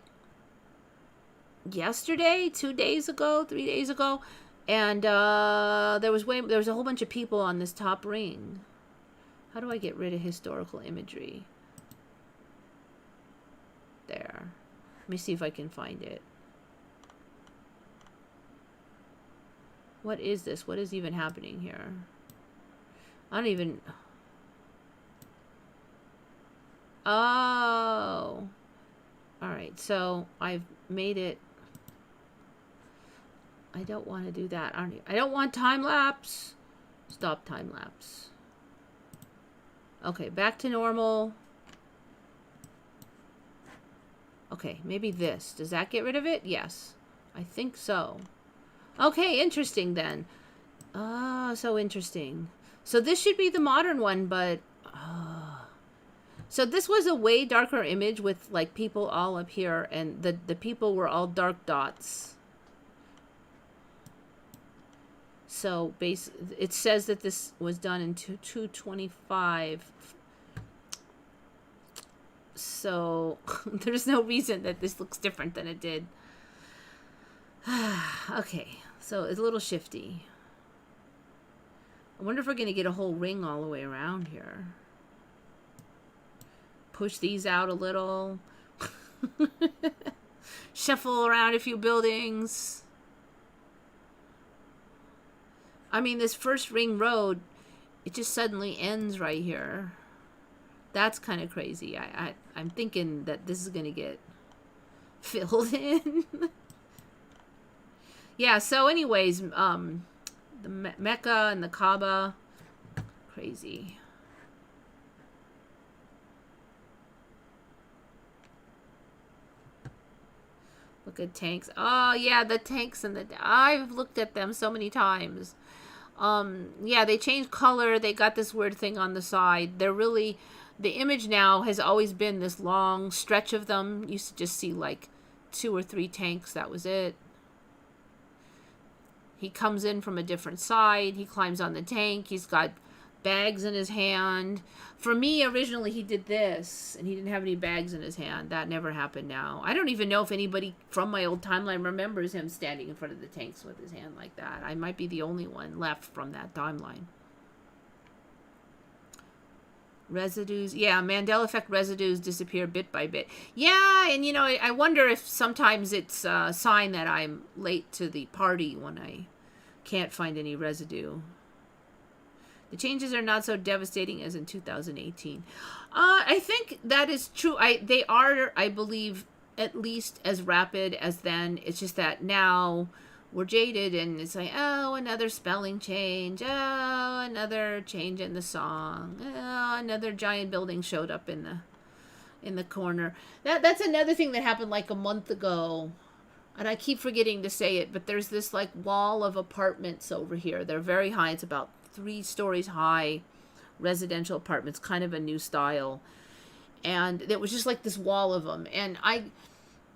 S1: yesterday, 2 days ago, 3 days ago, and there was a whole bunch of people on this top ring. How do I get rid of historical imagery? There. Let me see if I can find it. What is this? What is even happening here? I don't even... Oh. Alright, so I've made it... I don't want to do that. I don't want time-lapse. Stop time-lapse. Okay, back to normal. Okay, maybe this. Does that get rid of it? Yes. I think so. Okay, interesting then. Ah, so interesting. So this should be the modern one, but... So this was a way darker image with, like, people all up here, and the people were all dark dots. So, it says that this was done in 225. So, there's no reason that this looks different than it did. Okay, so it's a little shifty. I wonder if we're going to get a whole ring all the way around here. Push these out a little. Shuffle around a few buildings. I mean, this first ring road, it just suddenly ends right here. That's kind of crazy. I'm thinking that this is going to get filled in. Yeah, so anyways, the Mecca and the Kaaba, crazy. Look at tanks. Oh, yeah, the tanks and I've looked at them so many times. Yeah, they changed color. They got this weird thing on the side. They're really... The image now has always been this long stretch of them. You used to just see, like, 2 or 3 tanks. That was it. He comes in from a different side. He climbs on the tank. He's got bags in his hand. For me, originally, he did this, and he didn't have any bags in his hand. That never happened now. I don't even know if anybody from my old timeline remembers him standing in front of the tanks with his hand like that. I might be the only one left from that timeline. Residues. Yeah, Mandela effect residues disappear bit by bit. Yeah, and you know, I wonder if sometimes it's a sign that I'm late to the party when I can't find any residue. The changes are not so devastating as in 2018. I think that is true. They are, I believe, at least as rapid as then. It's just that now we're jaded and it's like, oh, another spelling change. Oh, another change in the song. Oh, another giant building showed up in the corner. That's another thing that happened like a month ago. And I keep forgetting to say it, but there's this like wall of apartments over here. They're very high. It's about 3 stories high residential apartments, kind of a new style. And it was just like this wall of them. And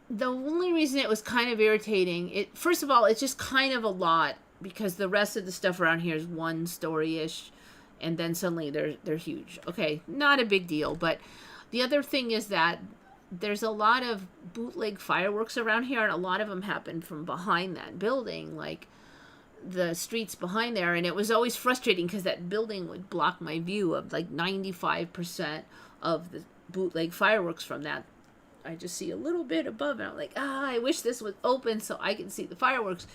S1: the only reason it was kind of irritating, first of all, it's just kind of a lot because the rest of the stuff around here is 1 story-ish. And then suddenly they're huge. Okay, not a big deal. But the other thing is that there's a lot of bootleg fireworks around here. And a lot of them happened from behind that building. Like, the streets behind there, and it was always frustrating because that building would block my view of like 95% of the bootleg fireworks from that. I just see a little bit above it. I'm like, I wish this was open so I can see the fireworks.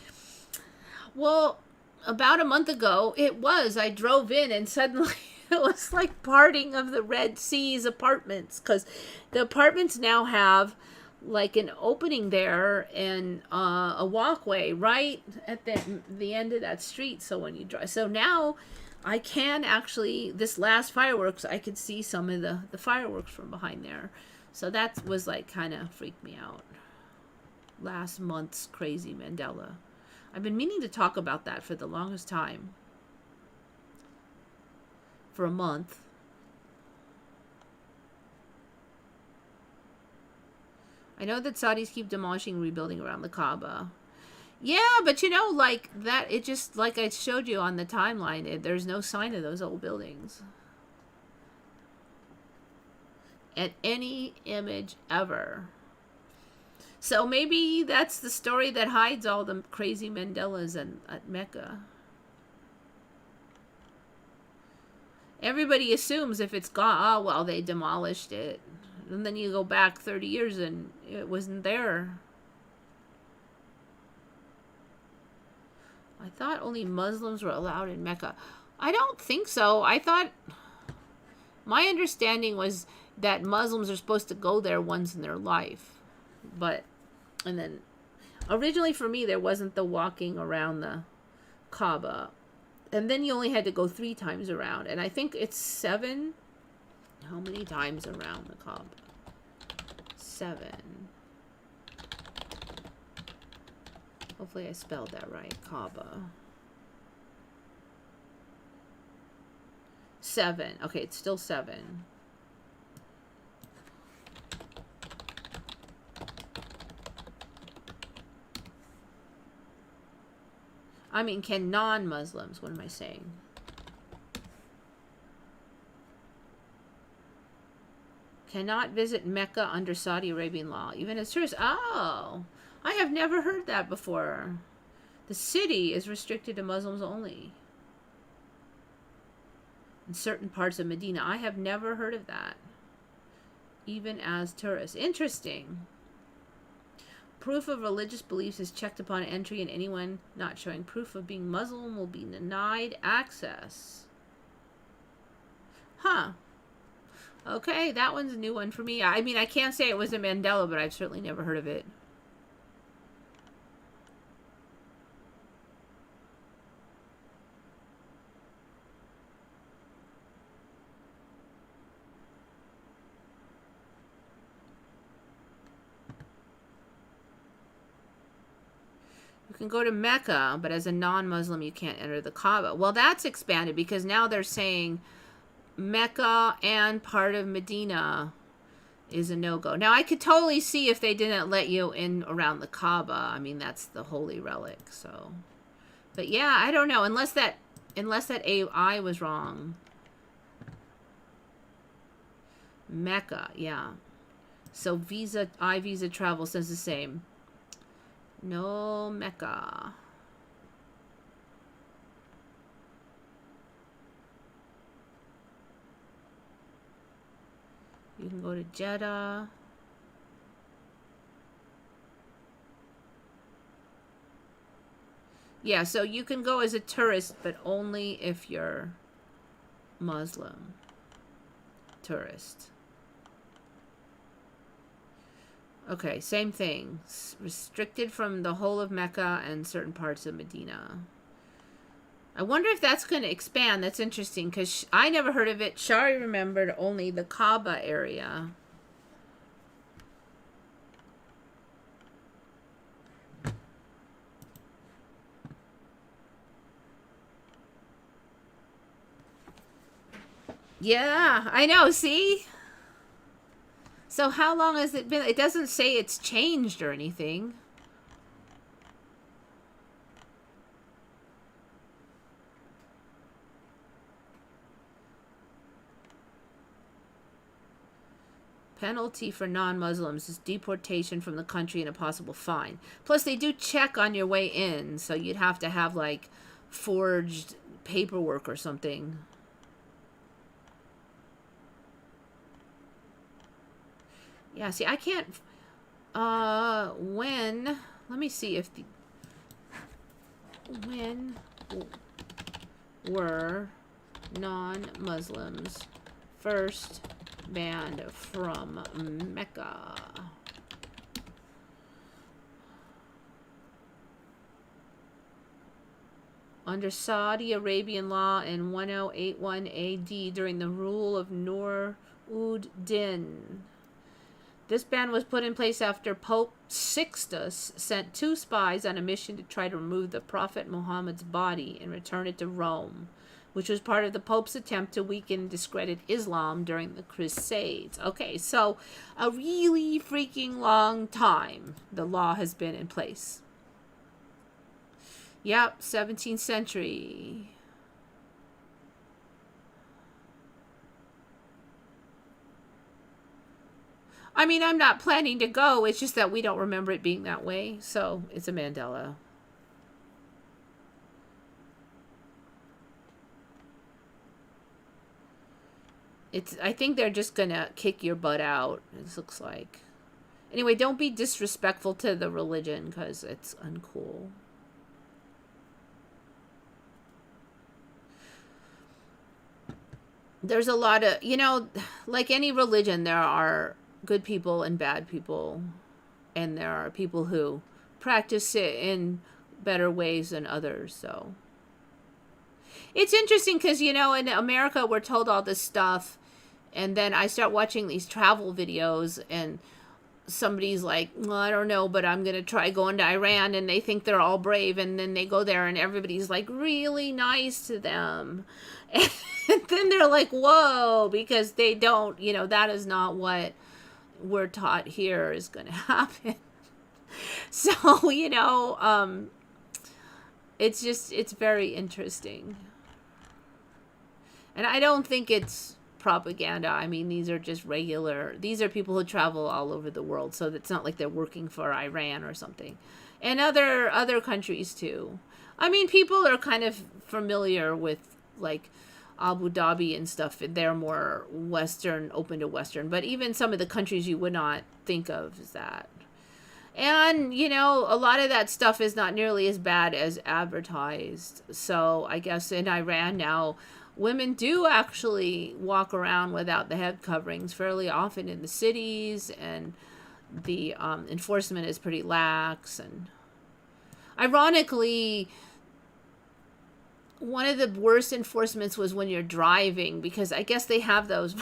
S1: Well, about a month ago, I drove in and suddenly it was like parting of the Red Sea's apartments, because the apartments now have like an opening there and a walkway right at the end of that street. So when you drive, so now I can actually, this last fireworks, I could see some of the fireworks from behind there. So that was like kind of freaked me out. Last month's crazy Mandela. I've been meaning to talk about that for the longest time. For a month. I know that Saudis keep demolishing and rebuilding around the Kaaba. Yeah, but you know, like that, it just, like I showed you on the timeline, there's no sign of those old buildings. At any image ever. So maybe that's the story that hides all the crazy Mandelas at Mecca. Everybody assumes if it's gone, oh, well, they demolished it. And then you go back 30 years and it wasn't there. I thought only Muslims were allowed in Mecca. I don't think so. I thought, my understanding was that Muslims are supposed to go there once in their life. But, and then, originally for me, there wasn't the walking around the Kaaba. And then you only had to go 3 times around. And I think it's 7. How many times around the Kaaba? 7. Hopefully I spelled that right. Kaaba. 7. Okay, it's still 7. I mean, can non-Muslims, what am I saying? Cannot visit Mecca under Saudi Arabian law, even as tourists. Oh, I have never heard that before. The city is restricted to Muslims only. In certain parts of Medina. I have never heard of that. Even as tourists. Interesting. Proof of religious beliefs is checked upon entry, and anyone not showing proof of being Muslim will be denied access. Huh. Okay, that one's a new one for me. I mean, I can't say it was a Mandela, but I've certainly never heard of it. You can go to Mecca, but as a non-Muslim, you can't enter the Kaaba. Well, that's expanded because now they're saying Mecca and part of Medina is a no-go. Now, I could totally see if they didn't let you in around the Kaaba. I mean, that's the holy relic, so. But yeah, I don't know. Unless that AI was wrong. Mecca, yeah. So iVisa travel says the same. No Mecca. You can go to Jeddah. Yeah, so you can go as a tourist, but only if you're Muslim. Tourist. Okay, same thing. Restricted from the whole of Mecca and certain parts of Medina. I wonder if that's going to expand. That's interesting because I never heard of it. Shari remembered only the Kaaba area. Yeah, I know. See? So how long has it been? It doesn't say it's changed or anything. Penalty for non-Muslims is deportation from the country and a possible fine. Plus, they do check on your way in, so you'd have to have, like, forged paperwork or something. Yeah, see, I can't... when... Let me see if the... When were non-Muslims first banned from Mecca? Under Saudi Arabian law in 1081 AD during the rule of Nur ud Din. This ban was put in place after Pope Sixtus sent 2 spies on a mission to try to remove the Prophet Muhammad's body and return it to Rome, which was part of the Pope's attempt to weaken and discredit Islam during the Crusades. Okay, so a really freaking long time the law has been in place. Yep, 17th century. I mean, I'm not planning to go. It's just that we don't remember it being that way. So it's a Mandela. I think they're just going to kick your butt out, it looks like. Anyway, don't be disrespectful to the religion because it's uncool. There's a lot of, you know, like any religion, there are good people and bad people, and there are people who practice it in better ways than others. So it's interesting because, you know, in America we're told all this stuff, and then I start watching these travel videos and somebody's like, well, I don't know, but I'm gonna try going to Iran, and they think they're all brave, and then they go there and everybody's like really nice to them, and then they're like, whoa, because they don't, you know, that is not what we're taught here is going to happen. So, you know, it's very interesting. And I don't think it's propaganda. I mean, these are people who travel all over the world. So it's not like they're working for Iran or something. And other countries too. I mean, people are kind of familiar with like Abu Dhabi and stuff. They're more Western, open to Western, but even some of the countries you would not think of is that. And, you know, a lot of that stuff is not nearly as bad as advertised. So I guess in Iran now, women do actually walk around without the head coverings fairly often in the cities, and the enforcement is pretty lax. And ironically, one of the worst enforcements was when you're driving, because I guess they have those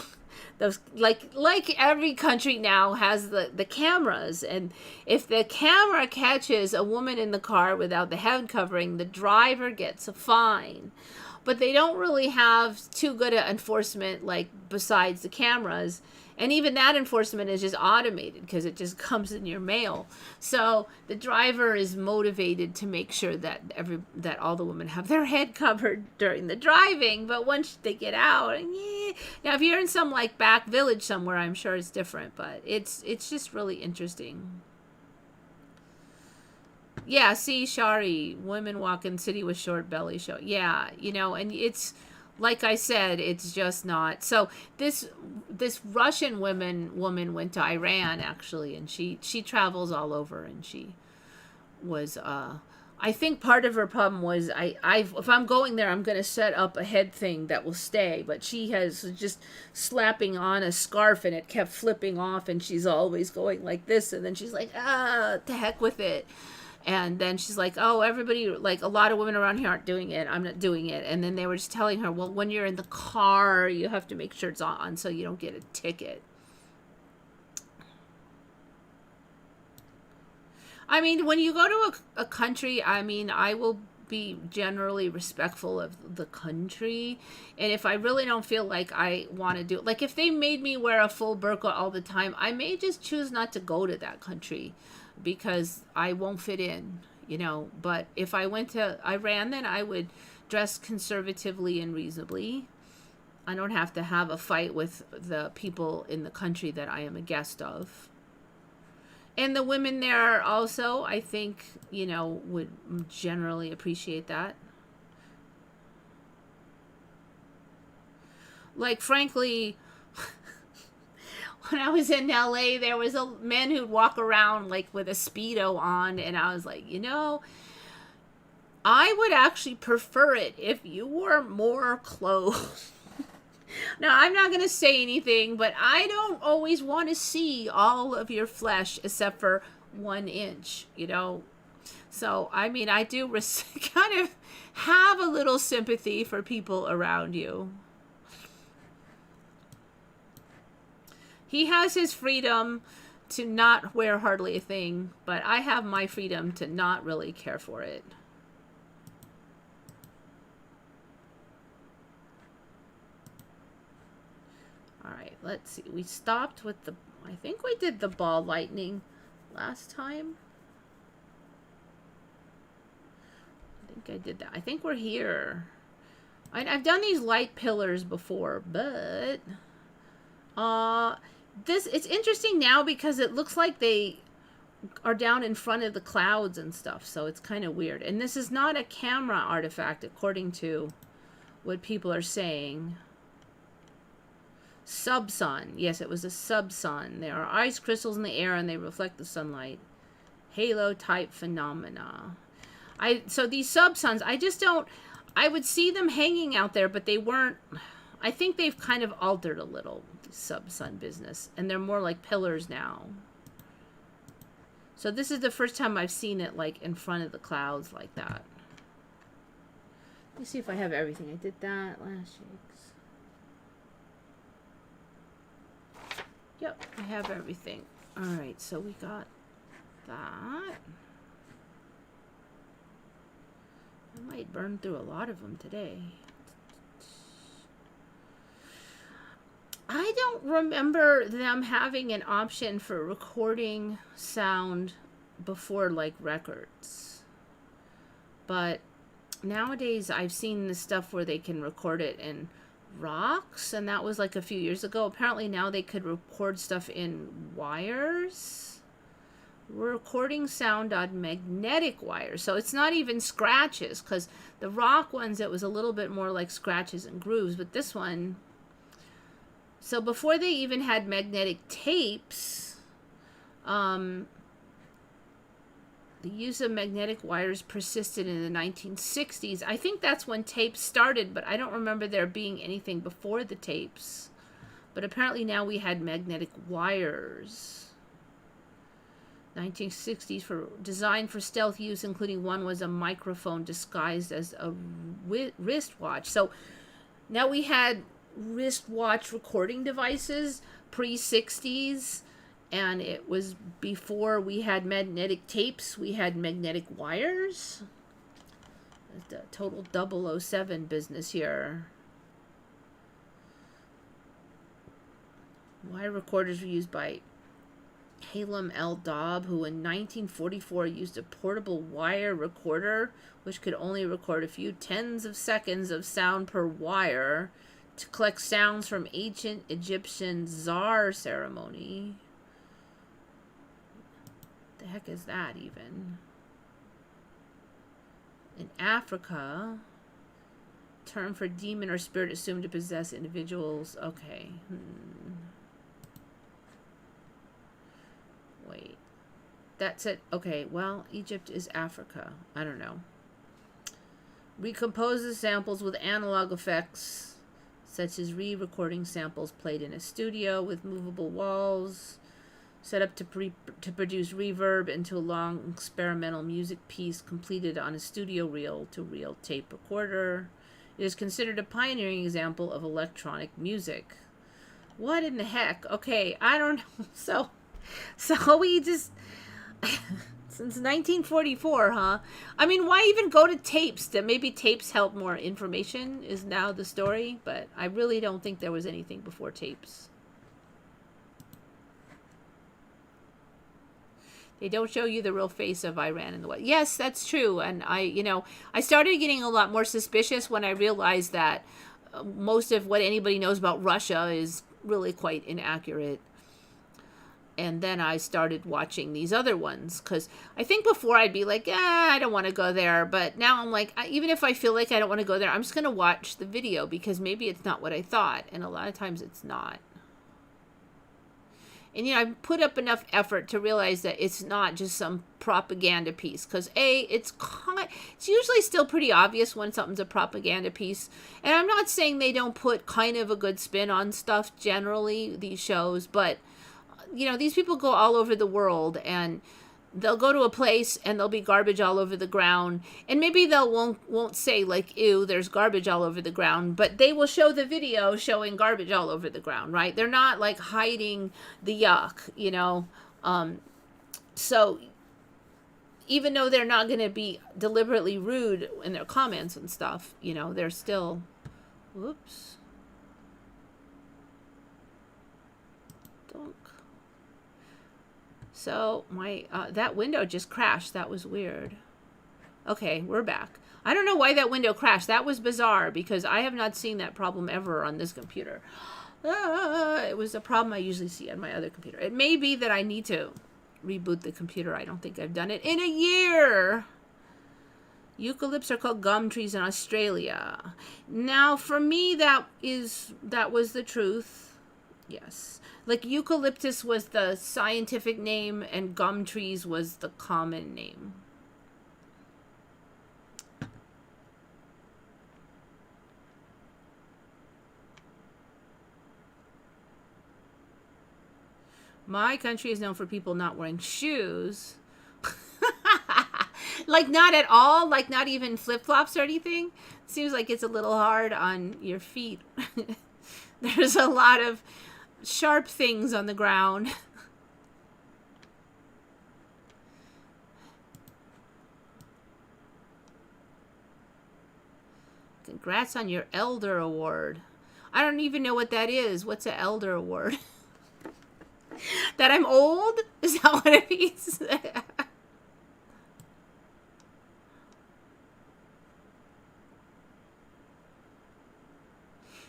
S1: like every country now has the cameras, and if the camera catches a woman in the car without the head covering, the driver gets a fine. But they don't really have too good an enforcement, like besides the cameras. And even that enforcement is just automated because it just comes in your mail. So the driver is motivated to make sure that all the women have their head covered during the driving. But once they get out, yeah. Now if you're in some like back village somewhere, I'm sure it's different. But it's just really interesting. Yeah, see, Shari, women walk in city with short belly show. Yeah, you know, and it's like I said, it's just not. So this Russian woman went to Iran actually, and she travels all over, and she was I think part of her problem was if I'm going there, I'm going to set up a head thing that will stay, but she has just slapping on a scarf and it kept flipping off, and she's always going like this, and then she's like, to heck with it. And then she's like, oh, everybody, like a lot of women around here aren't doing it. I'm not doing it. And then they were just telling her, well, when you're in the car, you have to make sure it's on so you don't get a ticket. I mean, when you go to a country, I mean, I will be generally respectful of the country. And if I really don't feel like I want to do it, like if they made me wear a full burqa all the time, I may just choose not to go to that country, because I won't fit in, you know. But if I went to Iran, then I would dress conservatively and reasonably. I don't have to have a fight with the people in the country that I am a guest of. And the women there also, I think, you know, would generally appreciate that. Like, frankly, when I was in LA, there was a man who'd walk around like with a Speedo on, and I was like, you know, I would actually prefer it if you wore more clothes. Now, I'm not going to say anything, but I don't always want to see all of your flesh except for 1 inch, you know. So, I mean, I do kind of have a little sympathy for people around you. He has his freedom to not wear hardly a thing, but I have my freedom to not really care for it. All right, let's see. We stopped with the, I think we did the ball lightning last time. I think I did that. I think we're here. I've done these light pillars before, but it's interesting now because it looks like they are down in front of the clouds and stuff, so it's kind of weird. And this is not a camera artifact according to what people are saying. Subsun. Yes, it was a subsun. There are ice crystals in the air and they reflect the sunlight. Halo type phenomena. So these subsuns, I just don't, I would see them hanging out there, but they weren't, I think they've kind of altered a little, subsun business, and they're more like pillars now. So this is the first time I've seen it like in front of the clouds like that. Let me see if I have everything. I did that last week's. Yep, I have everything. All right, so we got that. I might burn through a lot of them today. I don't remember them having an option for recording sound before like records. But nowadays I've seen the stuff where they can record it in rocks, and that was like a few years ago. Apparently now they could record stuff in wires. We're recording sound on magnetic wires, so it's not even scratches, because the rock ones, it was a little bit more like scratches and grooves, but this one, so before they even had magnetic tapes, the use of magnetic wires persisted in the 1960s. I think that's when tapes started, but I don't remember there being anything before the tapes. But apparently now we had magnetic wires. 1960s for designed for stealth use, including one was a microphone disguised as a wristwatch. So now we had wristwatch recording devices pre-60s, and it was before we had magnetic tapes. We had magnetic wires. The total 007 business here. Wire recorders were used by Halem L. Daub, who in 1944 used a portable wire recorder which could only record a few tens of seconds of sound per wire to collect sounds from ancient Egyptian czar ceremony. What the heck is that even? In Africa, term for demon or spirit assumed to possess individuals. Okay. Wait. That's it. Okay, well, Egypt is Africa. I don't know. Recomposes samples with analog effects, such as re-recording samples played in a studio with movable walls, set up to produce reverb into a long experimental music piece completed on a studio reel-to-reel tape recorder. It is considered a pioneering example of electronic music. What in the heck? Okay, I don't know. So we just... Since 1944, huh? I mean, why even go to tapes? That maybe tapes help more information is now the story, but I really don't think there was anything before tapes. They don't show you the real face of Iran in the West. Yes, that's true. And I started getting a lot more suspicious when I realized that most of what anybody knows about Russia is really quite inaccurate. And then I started watching these other ones, because I think before I'd be like, I don't want to go there. But now I'm like, even if I feel like I don't want to go there, I'm just going to watch the video, because maybe it's not what I thought. And a lot of times it's not. And, I put up enough effort to realize that it's not just some propaganda piece. Because, it's usually still pretty obvious when something's a propaganda piece. And I'm not saying they don't put kind of a good spin on stuff generally, these shows. But, these people go all over the world, and they'll go to a place and there'll be garbage all over the ground. And maybe they won't say like, ew, there's garbage all over the ground, but they will show the video showing garbage all over the ground, right? They're not like hiding the yuck, So even though they're not going to be deliberately rude in their comments and stuff, you know, they're still, whoops. Donk. So my, that window just crashed. That was weird. Okay, we're back. I don't know why that window crashed. That was bizarre because I have not seen that problem ever on this computer. It was a problem I usually see on my other computer. It may be that I need to reboot the computer. I don't think I've done it in a year. Eucalypts are called gum trees in Australia. Now, for me, that was the truth. Yes. Like eucalyptus was the scientific name and gum trees was the common name. My country is known for people not wearing shoes. Like not at all? Like not even flip-flops or anything? Seems like it's a little hard on your feet. There's a lot of sharp things on the ground. Congrats on your Elder Award. I don't even know what that is. What's an Elder Award? That I'm old? Is that what it means?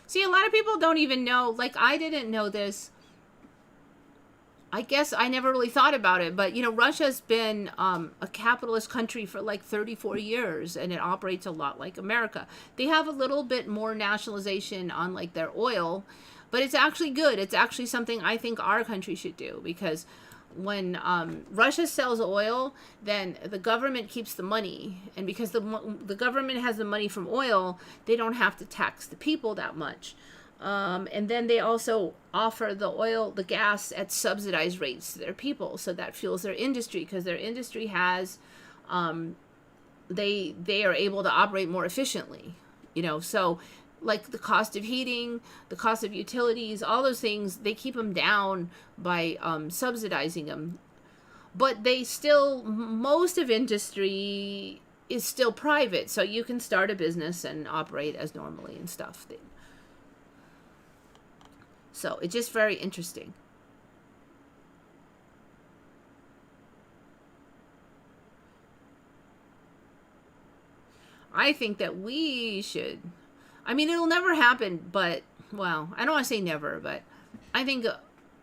S1: See, a lot of people don't even know. Like, I didn't know this. I guess I never really thought about it. But, you know, Russia's been a capitalist country for like 34 years. And it operates a lot like America. They have a little bit more nationalization on like their oil. But it's actually good. It's actually something I think our country should do. Because when Russia sells oil, then the government keeps the money. And because the government has the money from oil, they don't have to tax the people that much. And then they also offer the gas at subsidized rates to their people. So that fuels their industry. Because their industry has, they are able to operate more efficiently. You know, so like the cost of heating, the cost of utilities, all those things, they keep them down by subsidizing them. But they still, most of industry is still private. So you can start a business and operate as normally and stuff. So it's just very interesting. I think that we should... I mean, it'll never happen, but, well, I don't want to say never, but I think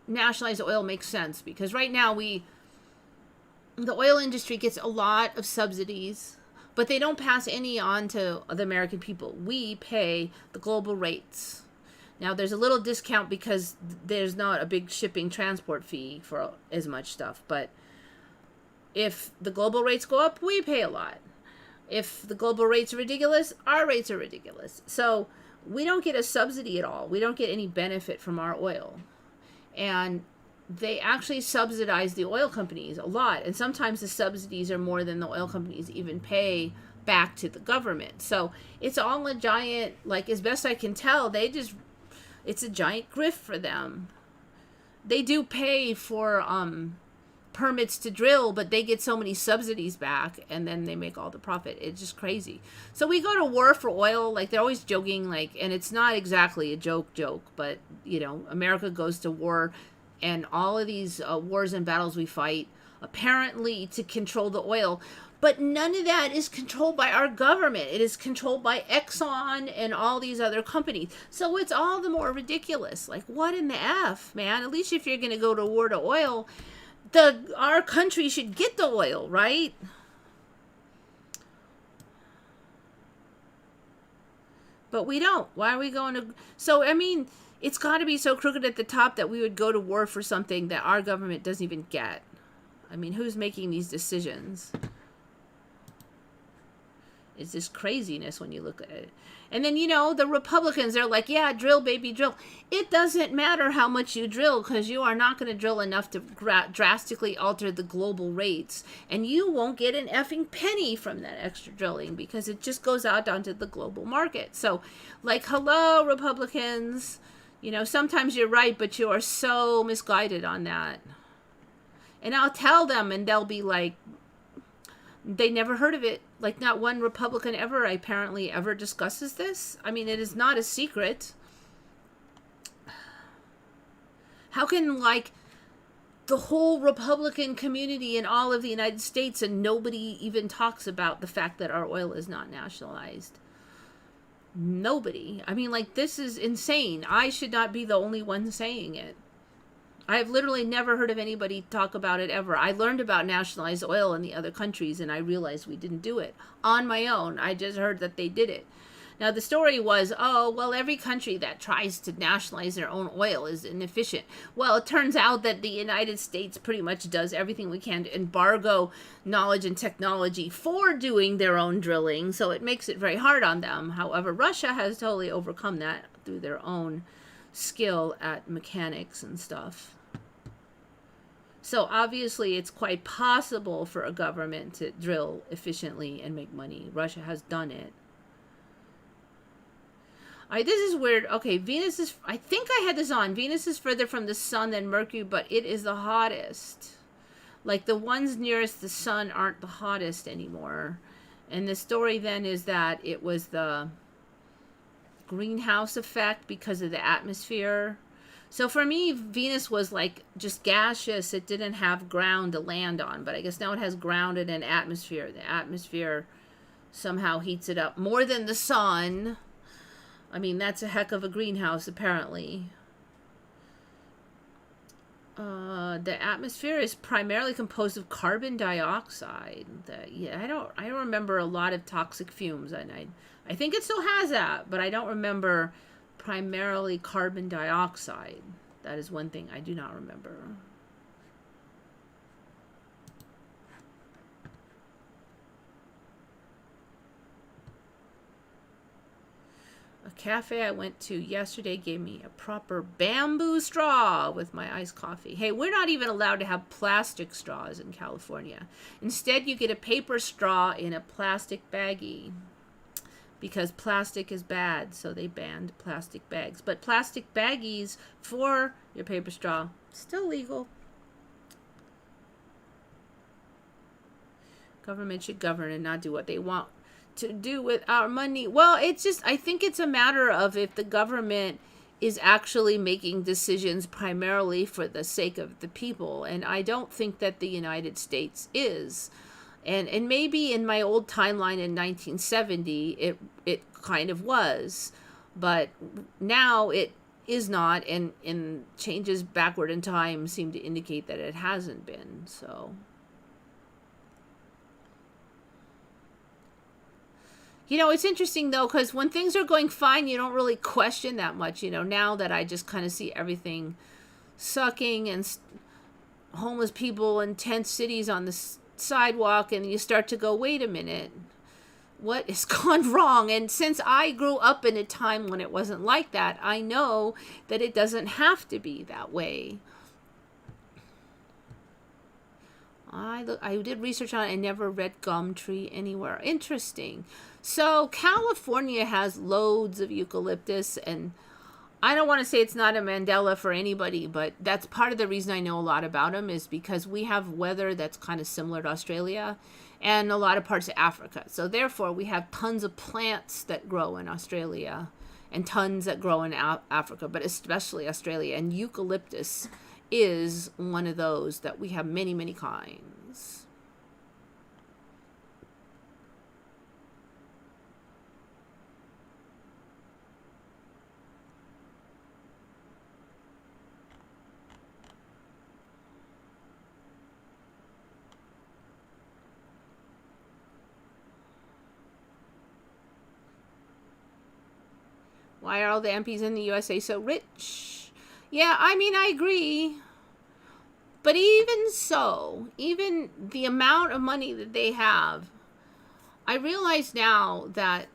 S1: nationalized oil makes sense because right now the oil industry gets a lot of subsidies, but they don't pass any on to the American people. We pay the global rates. Now, there's a little discount because there's not a big shipping transport fee for as much stuff, but if the global rates go up, we pay a lot. If the global rates are ridiculous, our rates are ridiculous. So we don't get a subsidy at all. We don't get any benefit from our oil. And they actually subsidize the oil companies a lot. And sometimes the subsidies are more than the oil companies even pay back to the government. So it's all a giant, like as best I can tell, it's a giant grift for them. They do pay for permits to drill, but they get so many subsidies back and then they make all the profit. It's just crazy. So we go to war for oil, like they're always joking, like, and it's not exactly a joke, but you know, America goes to war and all of these wars and battles we fight apparently to control the oil, but none of that is controlled by our government. It is controlled by Exxon and all these other companies. So it's all the more ridiculous. Like, what in the F, man? At least if you're going to go to war to oil, our country should get the oil, right? But we don't. Why are we going to... So, I mean, it's got to be so crooked at the top that we would go to war for something that our government doesn't even get. I mean, who's making these decisions? It's just craziness when you look at it. And then, you know, the Republicans, they're like, yeah, drill, baby, drill. It doesn't matter how much you drill because you are not going to drill enough to drastically alter the global rates. And you won't get an effing penny from that extra drilling because it just goes out onto the global market. So, like, hello, Republicans. You know, sometimes you're right, but you are so misguided on that. And I'll tell them, and they'll be like, they never heard of it. Like, not one Republican ever apparently ever discusses this. I mean, it is not a secret. How can, like, the whole Republican community in all of the United States and nobody even talks about the fact that our oil is not nationalized? Nobody. I mean, like, this is insane. I should not be the only one saying it. I've literally never heard of anybody talk about it ever. I learned about nationalized oil in the other countries, and I realized we didn't do it on my own. I just heard that they did it. Now, the story was, oh, well, every country that tries to nationalize their own oil is inefficient. Well, it turns out that the United States pretty much does everything we can to embargo knowledge and technology for doing their own drilling, so it makes it very hard on them. However, Russia has totally overcome that through their own skill at mechanics and stuff. So obviously it's quite possible for a government to drill efficiently and make money. Russia has done it. This is weird. Okay, Venus is, I think I had this on. Venus is further from the sun than Mercury, but it is the hottest. Like, the ones nearest the sun aren't the hottest anymore. And the story then is that it was the greenhouse effect because of the atmosphere. So for me, Venus was like just gaseous. It didn't have ground to land on, but I guess now it has ground and an atmosphere. The atmosphere somehow heats it up more than the sun. I mean, that's a heck of a greenhouse, apparently. The atmosphere is primarily composed of carbon dioxide. I don't remember a lot of toxic fumes, and I think it still has that, but I don't remember primarily carbon dioxide. That is one thing I do not remember. A cafe I went to yesterday gave me a proper bamboo straw with my iced coffee. Hey, we're not even allowed to have plastic straws in California. Instead, you get a paper straw in a plastic baggie because plastic is bad, so they banned plastic bags. But plastic baggies for your paper straw, still legal. Government should govern and not do what they want to do with our money. Well, it's just, I think it's a matter of if the government is actually making decisions primarily for the sake of the people, and I don't think that the United States is. And maybe in my old timeline in 1970 it kind of was, but now it is not, and changes backward in time seem to indicate that it hasn't been. So you know, it's interesting, though, because when things are going fine, you don't really question that much. You know, now that I just kind of see everything sucking and homeless people in tent cities on the sidewalk, and you start to go, wait a minute, what has gone wrong? And since I grew up in a time when it wasn't like that, I know that it doesn't have to be that way. I did research on it. I never read Gumtree anywhere. Interesting. So California has loads of eucalyptus, and I don't want to say it's not a Mandela for anybody, but that's part of the reason I know a lot about them is because we have weather that's kind of similar to Australia and a lot of parts of Africa. So therefore, we have tons of plants that grow in Australia and tons that grow in Africa, but especially Australia. And eucalyptus is one of those that we have many, many kinds. Why are all the MPs in the USA so rich? Yeah, I mean, I agree. But even so, even the amount of money that they have, I realize now that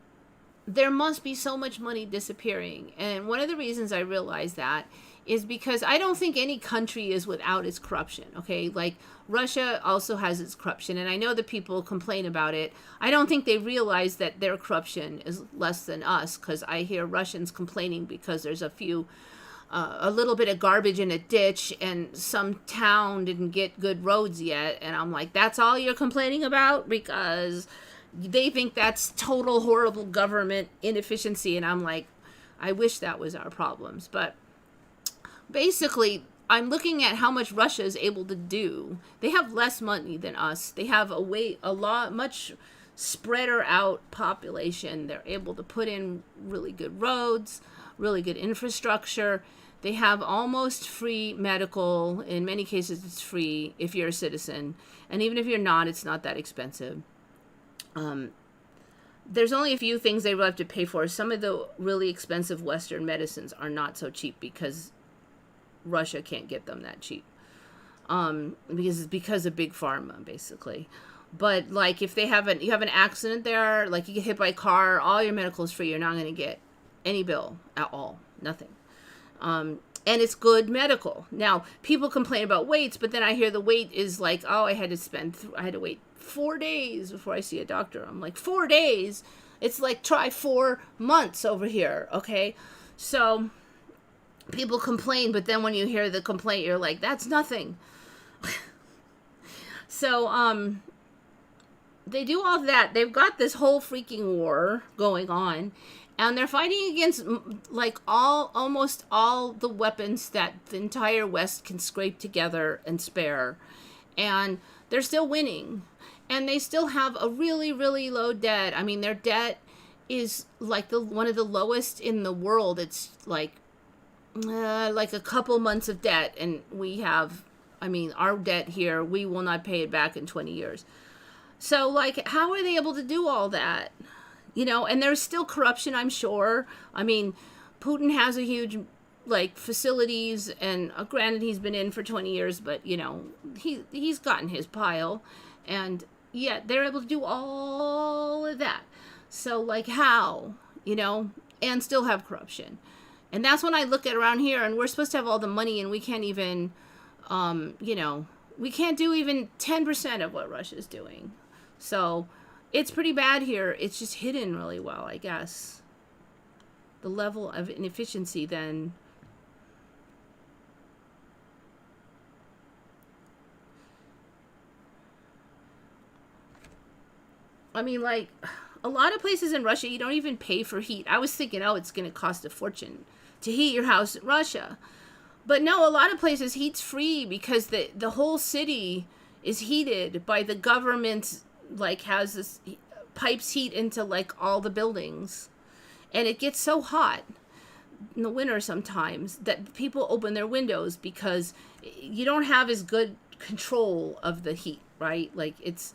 S1: there must be so much money disappearing. And one of the reasons I realize that is because I don't think any country is without its corruption, okay? Like, Russia also has its corruption, and I know that people complain about it. I don't think they realize that their corruption is less than us, because I hear Russians complaining because there's a few a little bit of garbage in a ditch and some town didn't get good roads yet. And I'm like, that's all you're complaining about? Because they think that's total horrible government inefficiency. And I'm like, I wish that was our problems. But basically, I'm looking at how much Russia is able to do. They have less money than us. They have much spreader out population. They're able to put in really good roads, really good infrastructure. They have almost free medical. In many cases, it's free if you're a citizen. And even if you're not, it's not that expensive. There's only a few things they will have to pay for. Some of the really expensive Western medicines are not so cheap because Russia can't get them that cheap. Because of big pharma, basically. But like if you have an accident there, like you get hit by a car, all your medical is free. You're not going to get any bill at all. Nothing. And it's good medical. Now, people complain about waits, but then I hear the wait is like, oh, I had to wait 4 days before I see a doctor. I'm like, 4 days? It's like try 4 months over here, okay? So people complain, but then when you hear the complaint, you're like, that's nothing. So, they do all that. They've got this whole freaking war going on. And they're fighting against like almost all the weapons that the entire West can scrape together and spare. And they're still winning. And they still have a really, really low debt. I mean, their debt is like one of the lowest in the world. It's like a couple months of debt. And we have, I mean, our debt here, we will not pay it back in 20 years. So, like, how are they able to do all that? You know, and there's still corruption, I'm sure. I mean, Putin has a huge, like, facilities, and granted he's been in for 20 years, but, you know, he's gotten his pile. And yet they're able to do all of that. So, like, how? You know, and still have corruption. And that's when I look at around here, and we're supposed to have all the money, and we can't even, you know, we can't do even 10% of what Russia's doing. So it's pretty bad here. It's just hidden really well, I guess. The level of inefficiency then. I mean, like, a lot of places in Russia, you don't even pay for heat. I was thinking, oh, it's going to cost a fortune to heat your house in Russia. But no, a lot of places heat's free because the whole city is heated by the government, like, has this pipes heat into, like, all the buildings. And it gets so hot in the winter sometimes that people open their windows because you don't have as good control of the heat, right? Like, it's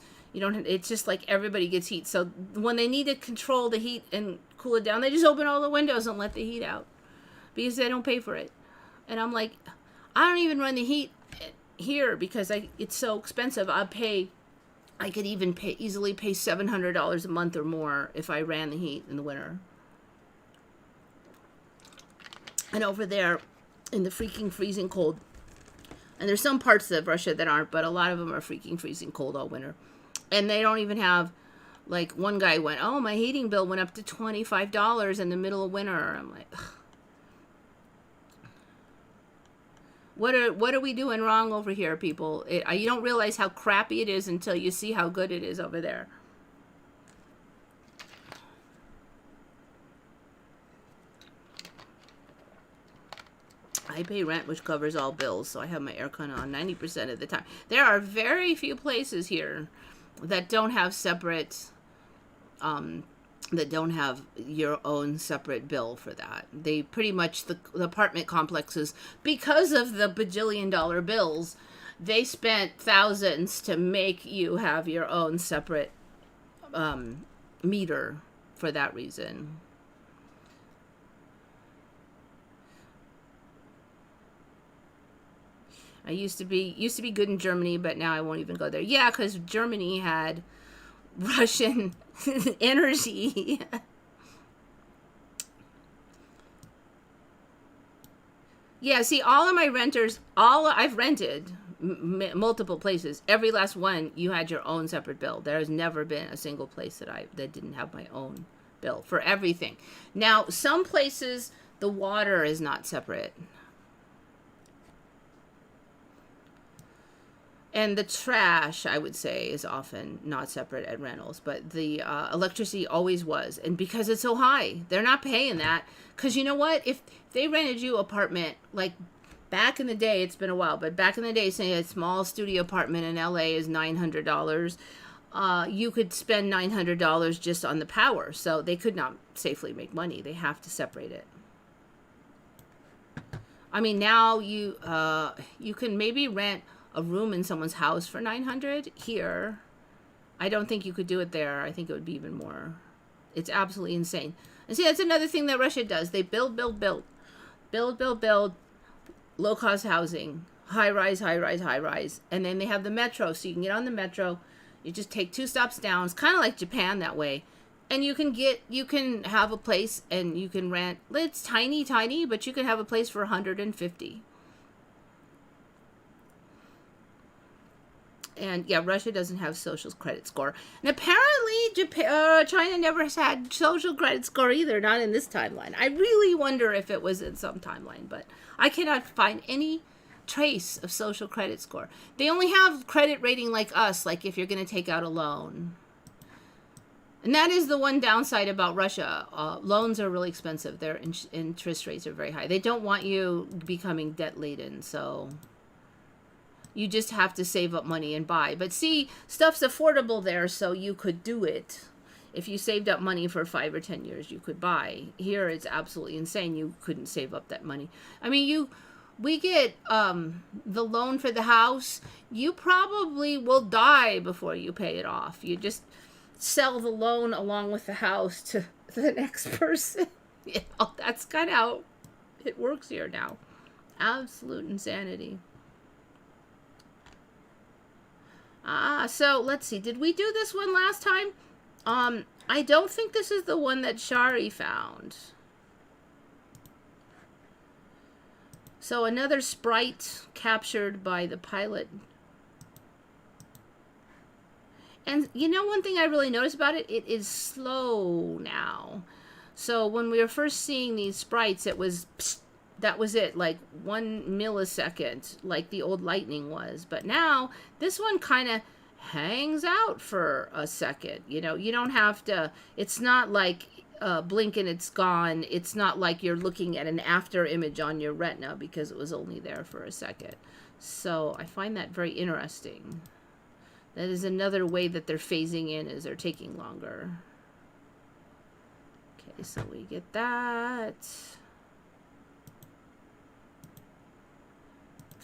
S1: just like everybody gets heat. So when they need to control the heat and cool it down, they just open all the windows and let the heat out because they don't pay for it. And I'm like, I don't even run the heat here because it's so expensive. I could even easily pay $700 a month or more if I ran the heat in the winter. And over there in the freaking freezing cold, and there's some parts of Russia that aren't, but a lot of them are freaking freezing cold all winter. And they don't even have, like, one guy went, oh, my heating bill went up to $25 in the middle of winter. I'm like, ugh. What are we doing wrong over here, people? You don't realize how crappy it is until you see how good it is over there. I pay rent, which covers all bills, so I have my aircon on 90% of the time. There are very few places here that don't have separate, that don't have your own separate bill for that. They pretty much, the apartment complexes, because of the bajillion-dollar bills, they spent thousands to make you have your own separate meter for that reason. I used to be good in Germany, but now I won't even go there. Yeah, because Germany had Russian energy. Yeah, see, all of my renters, I've rented multiple places. Every last one, you had your own separate bill. There has never been a single place that didn't have my own bill for everything. Now, some places, the water is not separate. And the trash, I would say, is often not separate at rentals, but the electricity always was. And because it's so high, they're not paying that. Because you know what? If they rented you apartment, like back in the day, it's been a while, but back in the day, say a small studio apartment in LA is $900, you could spend $900 just on the power. So they could not safely make money. They have to separate it. I mean, now you can maybe rent a room in someone's house for $900 here. I don't think you could do it there. I think it would be even more. It's absolutely insane. And see, that's another thing that Russia does. They build, low-cost housing, high-rise, and then they have the metro, so you can get on the metro. You just take 2 stops down. It's kind of like Japan that way. And you can have a place and you can rent. It's tiny, but you can have a place for $150. And yeah, Russia doesn't have social credit score. And apparently China never has had social credit score either, not in this timeline. I really wonder if it was in some timeline, but I cannot find any trace of social credit score. They only have credit rating like us, like if you're going to take out a loan. And that is the one downside about Russia. Loans are really expensive. Their interest rates are very high. They don't want you becoming debt laden, so you just have to save up money and buy. But see, stuff's affordable there, so you could do it. If you saved up money for 5 or 10 years, you could buy. Here, it's absolutely insane. You couldn't save up that money. I mean, we get the loan for the house. You probably will die before you pay it off. You just sell the loan along with the house to the next person. You know, that's kind of how it works here now. Absolute insanity. So let's see. Did we do this one last time? I don't think this is the one that Shari found. So another sprite captured by the pilot. And you know, one thing I really noticed about it, it is slow now. So when we were first seeing these sprites, it was, that was it, like 1 millisecond, like the old lightning was. But now, this one kind of hangs out for a second. You know, you don't have to, it's not like blink and it's gone. It's not like you're looking at an after image on your retina because it was only there for a second. So I find that very interesting. That is another way that they're phasing in, is they're taking longer. Okay, so we get that.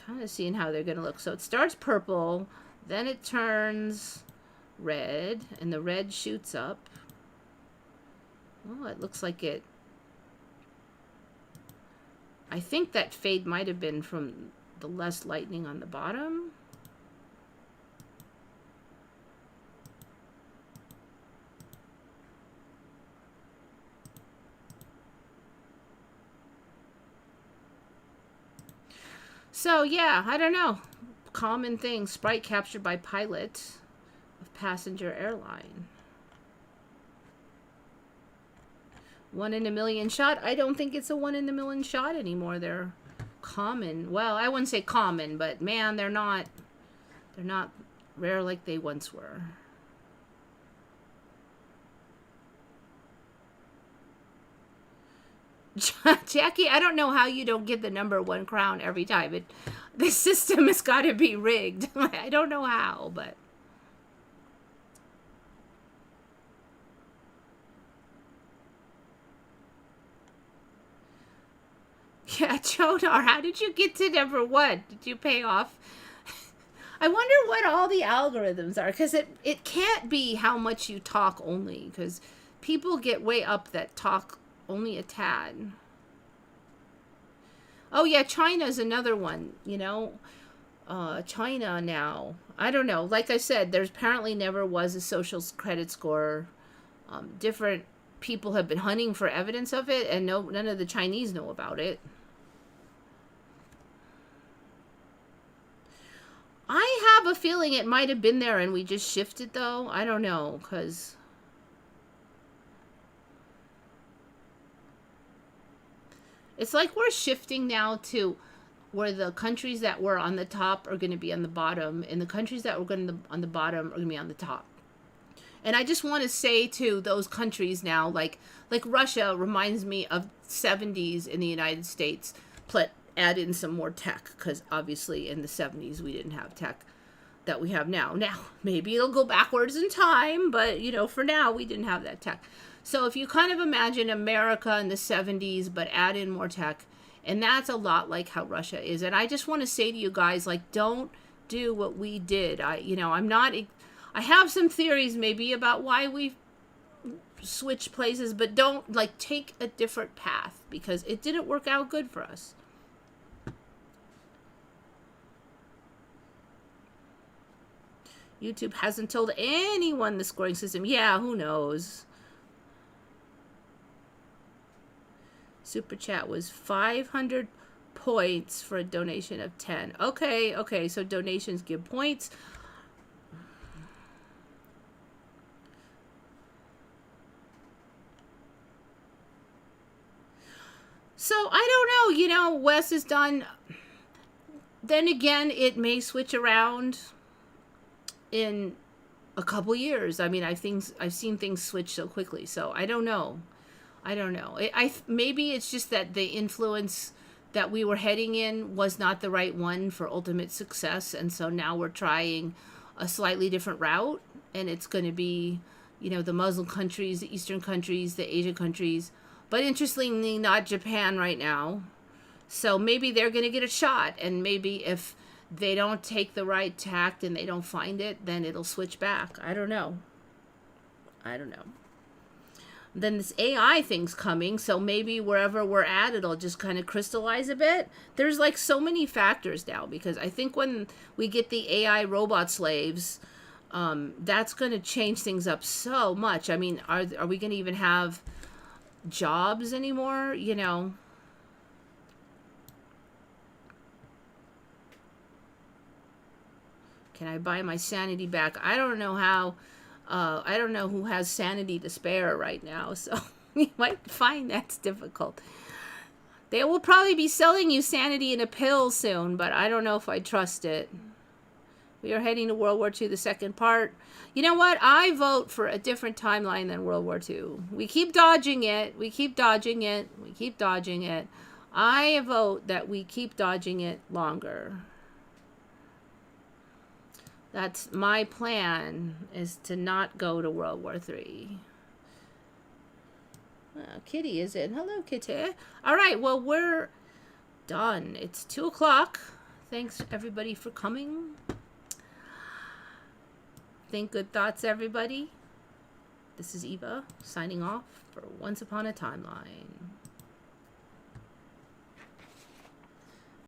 S1: Kind of seeing how they're going to look. So it starts purple, then it turns red, and the red shoots up. Oh, it looks like it. I think that fade might have been from the less lightning on the bottom. So, yeah, I don't know. Common thing. Sprite captured by pilot of passenger airline. 1 in a million shot. I don't think it's a 1 in a million shot anymore. They're common. Well, I wouldn't say common, but man, they're not rare like they once were. Jackie, I don't know how you don't get the #1 crown every time. The system has got to be rigged. I don't know how, but. Yeah, Chodar, how did you get to #1? Did you pay off? I wonder what all the algorithms are, because it can't be how much you talk only, because people get way up that talk only a tad. Oh yeah, China's another one, you know. China now, I don't know. Like I said, there's apparently never was a social credit score. Different people have been hunting for evidence of it, and none of the Chinese know about it. I have a feeling it might have been there and we just shifted, though. I don't know, because it's like we're shifting now to where the countries that were on the top are going to be on the bottom, and the countries that were going to on the bottom are going to be on the top. And I just want to say to those countries now, like Russia reminds me of 70s in the United States. Add in some more tech, because obviously in the 70s we didn't have tech that we have now. Now, maybe it'll go backwards in time, but, you know, for now we didn't have that tech. So if you kind of imagine America in the 70s, but add in more tech, and that's a lot like how Russia is. And I just want to say to you guys, like, don't do what we did. I have some theories maybe about why we switched places, but don't, like, take a different path, because it didn't work out good for us. YouTube hasn't told anyone the scoring system. Yeah, who knows? Super chat was 500 points for a donation of 10. Okay, so donations give points. So I don't know, you know, Wes is done. Then again, it may switch around in a couple years. I mean, I've seen things switch so quickly, so I don't know. Maybe it's just that the influence that we were heading in was not the right one for ultimate success, and so now we're trying a slightly different route, and it's going to be, you know, the Muslim countries, the Eastern countries, the Asian countries, but interestingly not Japan right now. So maybe they're going to get a shot, and maybe if they don't take the right tact and they don't find it, then it'll switch back. I don't know. Then this AI thing's coming, so maybe wherever we're at, it'll just kind of crystallize a bit. There's like so many factors now, because I think when we get the AI robot slaves, that's going to change things up so much. I mean, are we going to even have jobs anymore? You know? Can I buy my sanity back? I don't know how. I don't know who has sanity to spare right now, so you might find that's difficult. They will probably be selling you sanity in a pill soon, but I don't know if I trust it. We are heading to World War II, the second part. You know what? I vote for a different timeline than World War II. We keep dodging it. I vote that we keep dodging it longer. That's my plan, is to not go to World War III. Kitty is in. Hello, Kitty. All right, well, we're done. It's 2 o'clock. Thanks, everybody, for coming. Think good thoughts, everybody. This is Eva, signing off for Once Upon a Timeline.